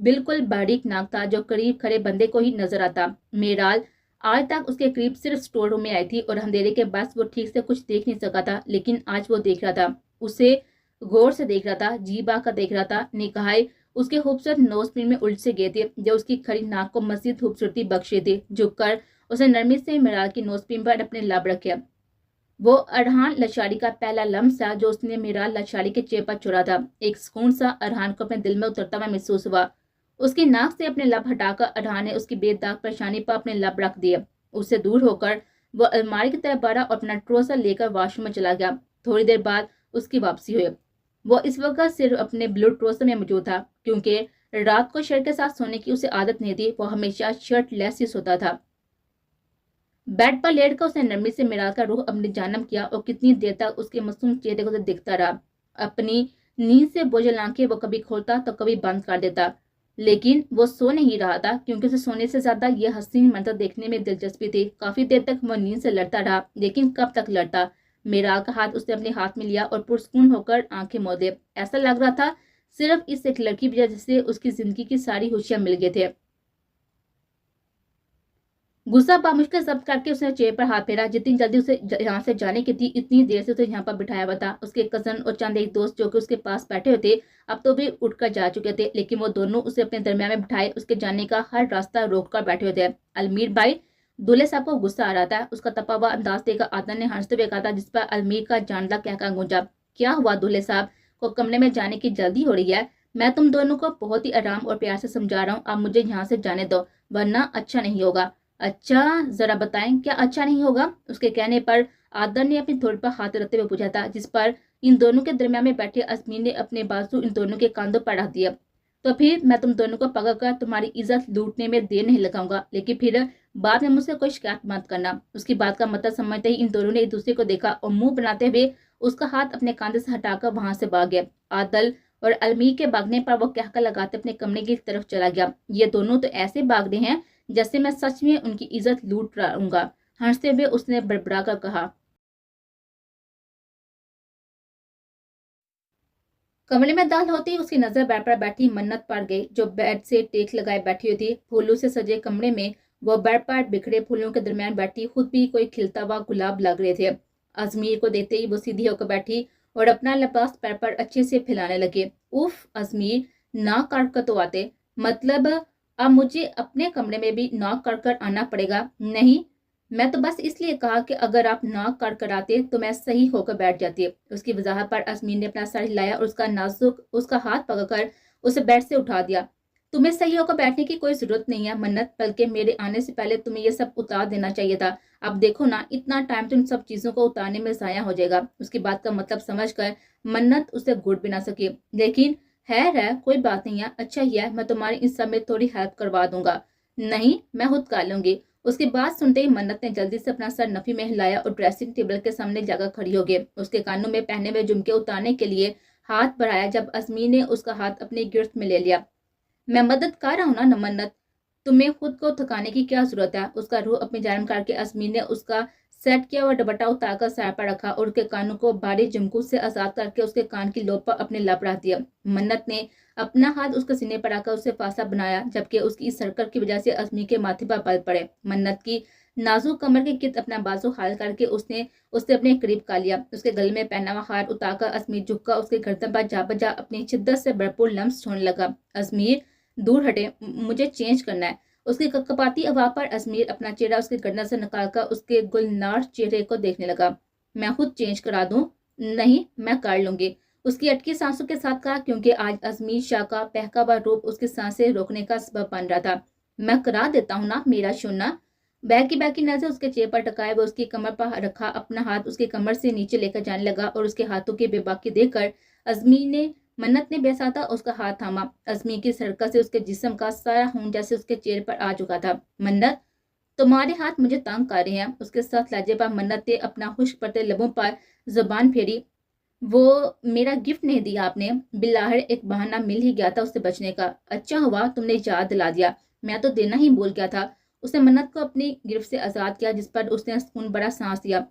بالکل باریک ناک تھا جو قریب کھڑے بندے کو ہی نظر آتا۔ میرال آج تک اس کے قریب صرف سٹور روم میں آئی تھی اور اندھیرے کے باعث وہ ٹھیک سے کچھ دیکھ نہیں سکا تھا، لیکن آج وہ دیکھ رہا تھا، اسے غور سے دیکھ رہا تھا، جی با کر دیکھ رہا تھا۔ نگاہیں اس کے خوبصورت نوز پن میں الٹ سے گئے تھے جو اس کی کھڑی ناک کو مزید خوبصورتی بخش رہی تھی۔ جھک کر اسے نرمی سے میرال کی نوز پن پر اپنے لب رکھے۔ وہ ارحان لاشاری کا پہلا لمس تھا جو اس نے میرال لاشاری کے چہرے پر چھوڑا تھا۔ ایک سکون سا ارحان کو اپنے دل میں اترتا ہوا محسوس ہوا۔ اس کی ناک سے اپنے لب ہٹا کر ارحان نے اس کی بے داغ پریشانی پر اپنے لب رکھ دیے۔ اس سے دور ہو کر وہ الماری کی طرف بڑھا اور اپنا ٹروسا لے کر واش روم میں چلا گیا۔ تھوڑی دیر بعد اس کی واپسی ہوئی۔ وہ اس وقت صرف اپنے بلو ٹروسر میں موجود تھا، کیونکہ رات کو شرٹ کے ساتھ سونے کی اسے عادت نہیں تھی۔ وہ ہمیشہ شرٹ لیس ہی سوتا تھا۔ بیڈ پر لیٹ کر اس نے نرمی سے میرال کا رخ اپنی جانب کیا اور کتنی دیر تک اس کے معصوم چہرے کو دیکھتا رہا۔ اپنی نیند سے بوجھل آنکھیں وہ کبھی کھولتا تو کبھی بند کر دیتا، لیکن وہ سو نہیں رہا تھا کیونکہ اسے سونے سے زیادہ یہ حسین منظر دیکھنے میں دلچسپی تھی۔ کافی دیر تک وہ نیند سے لڑتا رہا، لیکن کب تک لڑتا؟ میرال کا ہاتھ اس نے اپنے ہاتھ میں لیا اور پرسکون ہو کر آنکھیں موندے۔ ایسا لگ رہا تھا صرف اس ایک لڑکی کی وجہ سے اس کی زندگی کی ساری خوشیاں مل گئے تھے۔ غصہ بامشکل ضبط کر کے اس نے چہرے پر ہاتھ پھیرا۔ جتنی جلدی اسے یہاں سے جانے کی تھی اتنی دیر سے اسے یہاں پر بٹھایا ہوا تھا۔ اس کے کزن اور چند ایک دوست جو کہ اس کے پاس بیٹھے ہوئے تھے اب تو بھی اٹھ کر جا چکے تھے، لیکن وہ دونوں اسے اپنے درمیان میں بٹھائے اس کے جانے کا ہر راستہ روک کر بیٹھے ہوئے تھے۔ المیر بھائی، دولہے صاحب کو غصہ آ رہا تھا، اس کا تپا ہوا انداز دیکھ کر عدنان نے ہنستے ہوئے کہا تھا، جس پر المیر کا جانلا کہکا گونجا۔ کیا ہوا دولہے صاحب کو کمرے میں جانے کی جلدی ہو رہی ہے؟ میں تم دونوں کو بہت ہی آرام اور پیار سے سمجھا رہا ہوں، اب مجھے یہاں سے جانے دو۔ वरना अच्छा नहीं होगा। अच्छा, जरा बताएं क्या अच्छा नहीं होगा? उसके कहने पर आदर ने अपनी थोड़ी पर हाथ रखते हुए पूछा था, जिस पर इन दोनों के दरमियान में बैठे अजमीर ने अपने बाजू इन दोनों के कांधों पर रख दिया। तो फिर मैं तुम दोनों को पकड़कर तुम्हारी इज्जत लूटने में देर नहीं लगाऊंगा, लेकिन फिर बाद में मुझसे कोई शिकायत मत करना। उसकी बात का मतलब समझते ही इन दोनों ने एक दूसरे को देखा और मुंह बनाते हुए उसका हाथ अपने कांधे से हटाकर वहां से भाग गया। आदल और अलमीर के भागने पर वो कहकर लगाते अपने कमरे की तरफ चला गया, ये दोनों तो ऐसे भाग रहे हैं जैसे मैं सच में उनकी इज्जत लूट रहूंगा। हंसते हुए उसने बड़बड़ा कर कहा। कमरे में दाल होती ही उसकी नजर बेड पर बैठी मन्नत पर गई, जो बेड से टेक लगाए बैठी हुई थी। फूलों से सजे कमरे में वो बेड पर बिखरे फूलों के दरमियान बैठी खुद भी कोई खिलता हुआ गुलाब लग रहे थे। अजमीर को देखते ही वो सीधी होकर बैठी और अपना लिबास पैर पर अच्छे से फैलाने लगे। उफ अजमीर, नाक काट कर तो आते, मतलब अब मुझे अपने कमरे में भी नाक काट कर आना पड़ेगा? नहीं, मैं तो बस इसलिए कहा कि अगर आप नाक काट कर आते तो मैं सही होकर बैठ जाती। उसकी वजाहत पर अजमीर ने अपना सर हिलाया और उसका नाजुक उसका हाथ पकड़कर उसे बेड से उठा दिया। तुम्हें सही होकर बैठने की कोई जरूरत नहीं है मन्नत, बल्कि मेरे आने से पहले तुम्हें ये सब उतार देना चाहिए था। अब देखो ना, इतना टाइम तो इन सब चीजों को उतारने में जाया हो जाएगा। उसकी बात का मतलब समझकर मन्नत उसे घूट भी ना सकी, लेकिन है कोई बात नहीं है, अच्छा ही है, मैं तुम्हारी इस सब में थोड़ी हेल्प करवा दूंगा। नहीं, मैं खुद कर लूंगी। उसकी बात सुनते ही मन्नत ने जल्दी से अपना सर नफी में हिलाया और ड्रेसिंग टेबल के सामने जाकर खड़ी हो गई। उसके कानों में पहने हुए झुमके उतारने के लिए हाथ बढ़ाया, जब अजमीर ने उसका हाथ अपनी गिरफ्त में ले लिया। मैं मदद कर रहा हूँ ना मन्नत, तुम्हें खुद को थकाने की क्या जरूरत है? उसका रूह अपनी जानिब करके अजमीर ने उसका सेट किया हुआ दुपट्टा उतारकर सर पर रखा और उसके कानों को भारी झुमकू से आजाद करके उसके कान की लोब पर अपने लब रख दिया। मन्नत ने अपना हाथ उसके सीने पर आकर उसे फांसा बनाया, जबकि उसकी इस हरकत की वजह से अजमीर के माथे पर बल पड़े। मन्नत की नाजुक कमर के गिर्द अपना बाजू हाल करके उसने उससे अपने करीब कर लिया। उसके गले में पहना हुआ हार उतारकर अजमीर झुककर उसके गर्दन पर जा बजा अपनी शिद्दत से भरपूर लम्स छोड़ने लगा। अजमीर, दूर हटे, मुझे चेंज करना है। उसकी कपकपाती आवाज पर अजमीर अपना चेहरा उसके गर्दन से निकालकर उसके गुलनार चेहरे को देखने लगा। मैं खुद चेंज करा दूं? नहीं, मैं कर लूंगी, उसकी अटकी सांसों के साथ कहा, क्योंकि आज अजमीर शाह का बहका हुआ रूप उसकी सांसें रोकने का सबब बन रहा था। मैं करा देता हूँ ना मेरा शोना। बहकी बहकी नजर उसके चेहरे पर टकाए वो उसकी कमर पर रखा अपना हाथ उसकी कमर से नीचे लेकर जाने लगा और उसके हाथों की बेबाकी देखकर अजमीर ने मन्नत ने बेसाता उसका हाथ थामा। अजमी की सरकत से उसके जिस्म का सारा खून जैसे उसके चेहरे पर आ चुका था। मन्नत, तुम्हारे हाथ मुझे तंग कर रहे हैं। उसके साथ लहजे पर मन्नत ने अपना खुश्क पड़ते लबों पर जुबान फेरी। वो मेरा गिफ्ट नहीं दिया आपने? बिलाहर एक बहाना मिल ही गया था उससे बचने का। अच्छा हुआ तुमने याद दिला दिया, मैं तो देना ही भूल गया था। उसने मन्नत को अपनी गिरफ्त से आजाद किया, जिस पर उसने सुकून बड़ा सांस दिया।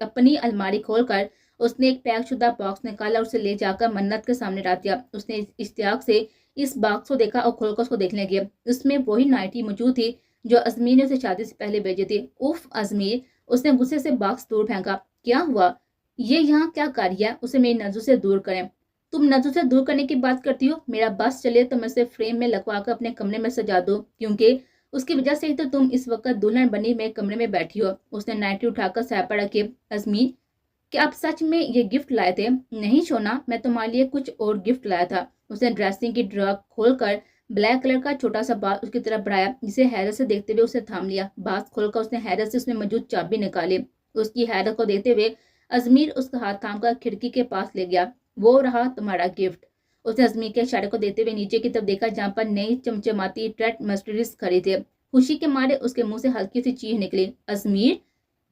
अपनी अलमारी खोलकर उसने एक पैक शुदा बॉक्स निकाला और उसे ले जाकर मन्नत के सामने रख दिया। उसने इश्तियाक से इस बॉक्स को देखा और खोलकर उसको देखने लगी। उसमें वही नाइटी मौजूद थी जो अजमीर ने उसे शादी से पहले भेजी थी। उफ अजमीर, उसने गुस्से से बॉक्स दूर फेंका। क्या हुआ? ये यहाँ क्या कर रही है? उसे मेरी नजरों से दूर करें। तुम नजरों से दूर करने की बात करती हो? मेरा बस चले तो मैं उसे फ्रेम में लगवा कर अपने कमरे में सजा दूं, क्योंकि उसकी वजह से ही तो तुम इस वक्त दुल्हन बनी मेरे कमरे में बैठी हो। उसने नाइटी उठाकर सर पर रखी। अजमीर, क्या आप सच में ये गिफ्ट लाए थे? नहीं सोना, मैं तुम्हारे लिए कुछ और गिफ्ट लाया था। उसने ड्रेसिंग की ड्रॉर खोलकर ब्लैक कलर का छोटा सा बाल उसकी तरफ बढ़ाया, जिसे हैरत से देखते हुए उसे थाम लिया। बात खोलकर उसने हैरत से उसमें मौजूद चाबी निकाली। उसकी हैरत को देखते हुए अजमीर उसका हाथ थामकर खिड़की के पास ले गया। वो रहा तुम्हारा गिफ्ट। उसने अजमीर के इशारे को देते हुए नीचे की तरफ देखा, जहाँ पर नई चमचमाती ट्रेड मर्सिडीज खड़ी थी। खुशी के मारे उसके मुंह से हल्की सी चीख निकली। अजमीर,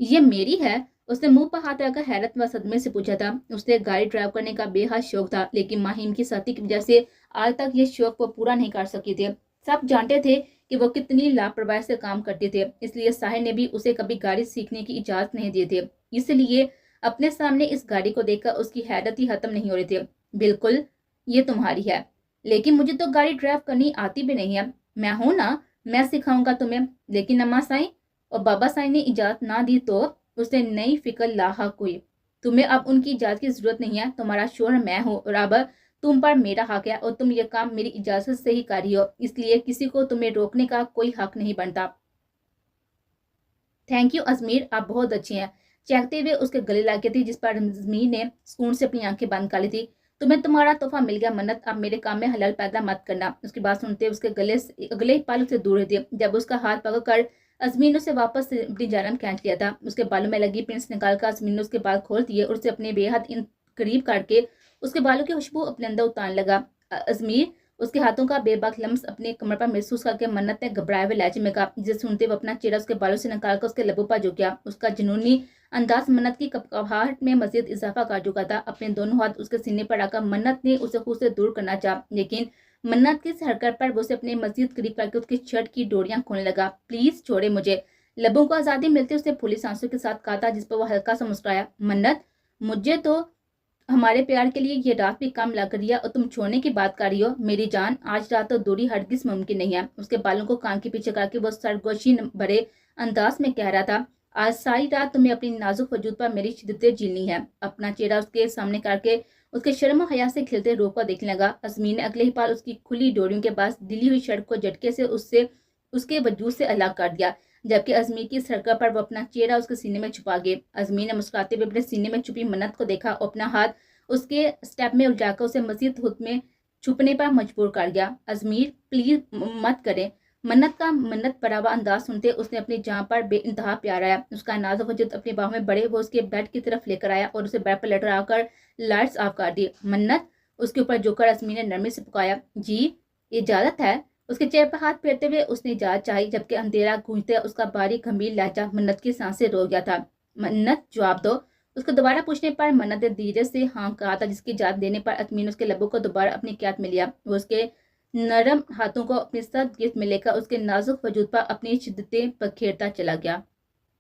ये मेरी है? उसने मुंह पर हाथ रखकर हैरत व सदमे से पूछा था। उसे गाड़ी ड्राइव करने का बेहद शौक था, लेकिन माहिम की सती की वजह से आज तक ये शौक वो पूरा नहीं कर सकी थी। सब जानते थे कि वो कितनी लापरवाही से काम करते थे, इसलिए साहिर ने भी उसे कभी गाड़ी सीखने की इजाजत नहीं दी थी। इसलिए अपने सामने इस गाड़ी को देखकर उसकी हैरत ही खत्म नहीं हो रही थी। बिल्कुल, ये तुम्हारी है, लेकिन मुझे तो गाड़ी ड्राइव करनी आती भी नहीं है। मैं हूं ना, मैं सिखाऊंगा तुम्हें। लेकिन अम्मा साईं और बाबा साईं ने इजाजत ना दी तो? उसने नई फिक्र लाहक हुई। तुम्हें अब उनकी इजाजत की जरूरत नहीं है। तुम्हारा शोहर मैं हूँ और अब तुम पर मेरा हक है, और तुम ये काम मेरी इजाजत से ही कर रही हो, इसलिए किसी को तुम्हें रोकने का कोई हक नहीं बनता। थैंक यू अजमीर, आप बहुत अच्छे हैं। चहकते हुए उसके गले लग गई थी, जिस पर अजमीर ने सुकून से अपनी आंखें बंद कर ली थी। तुम्हें तुम्हारा तोहफा मिल गया मन्नत, अब मेरे काम में हलल पैदा मत करना। उसकी बात सुनते उसके गले से अगले ही पल उसे दूर हो दिया। जब उसका हाथ पकड़कर अजमीन ने उसे वापस अपनी जानब खींच लिया था। उसके बालों में लगी पिंस निकालकर अजमीन ने उसके बाल खोल दिए और उसे अपने बेहद करीब करके उसके बालों की खुशबू अपने अंदर उतारने लगा। अजमीर उसके हाथों का बेबाक लम्स अपने कमर पर महसूस करके मन्नत ने घबराए हुए लहजे में कहा, जिसे सुनते हुए अपना चेहरा उसके बालों से निकालकर उसके लबों पर झुक गया। उसका जुनूनी अंदाज मन्नत की कपकपाहट में मजीद इजाफा कर चुका था। अपने दोनों हाथ उसके सीने पर रखकर मन्नत ने उसे खुद से दूर करना चाहा, लेकिन मन्नत की इस हरकत पर वो उसे अपने मजीद करीब करके उसकी शर्ट की डोरियां खोलने लगा। प्लीज छोड़े मुझे। लबों को आजादी मिलती उसे फूली सांसों के साथ कहा था, जिस पर वो हल्का सा मुस्कुराया। मन्नत, मुझे तो हमारे प्यार के लिए ये रात भी कम लग रही है और तुम छोड़ने की बात कर रही हो। मेरी जान, आज रात तो दूरी हरगिज मुमकिन नहीं है। उसके बालों को कान के पीछे करके वो सरगोशी भरे अंदाज में कह रहा था, आज सारी रात तुम्हें अपनी नाजुक वजूद पर मेरी शिद्दतें झेलनी है। अपना चेहरा उसके सामने करके उसके शर्म हया से खिलते रूप को देखने लगा। अजमीन ने अगले ही पल उसकी खुली डोरियों के पास दिली हुई शर्ट को झटके से उसके वजूद से अलग कर दिया, जबकि अजमीर की सरका पर वो अपना चेहरा उसके सीने में छुपा गए। अजमीर ने मुस्कुराते हुए अपने सीने में छुपी मन्नत को देखा और अपना हाथ उसके स्टेप में उलझाकर उसे मजीद खुद में छुपने पर मजबूर कर गया। अजमीर, प्लीज मत करें। मन्नत का मन्नत भरा अंदाज सुनते उसने अपनी जान पर बेइंतहा प्यार आया। उसका नाजुक वजूद अपनी बाहों में बड़े वो उसके बेड की तरफ लेकर आया और उसे बेड पर लटकाकर लाइट्स ऑफ कर दी। मन्नत, उसके ऊपर झुककर अजमीर ने नरमी से पुकारा, जी इजाजत है। उसके चेहरे पर हाथ फेरते हुए उसने इजाजत चाही, जबकि अंधेरा गूंजते उसका बारीक गंभीर लहजा मन्नत की सांसें रोक गया था। मन्नत, जवाब दो। उसको दोबारा पूछने पर मन्नत ने धीरे से हाँ कहा था, जिसकी इजाजत देने पर अजमीर ने उसके लबों को दोबारा अपनी कैद में लिया। वो उसके नरम हाथों को अपने सख्त गिरफ्त में लेकर उसके नाजुक वजूद पर अपनी शिद्दतें बखेरता चला गया।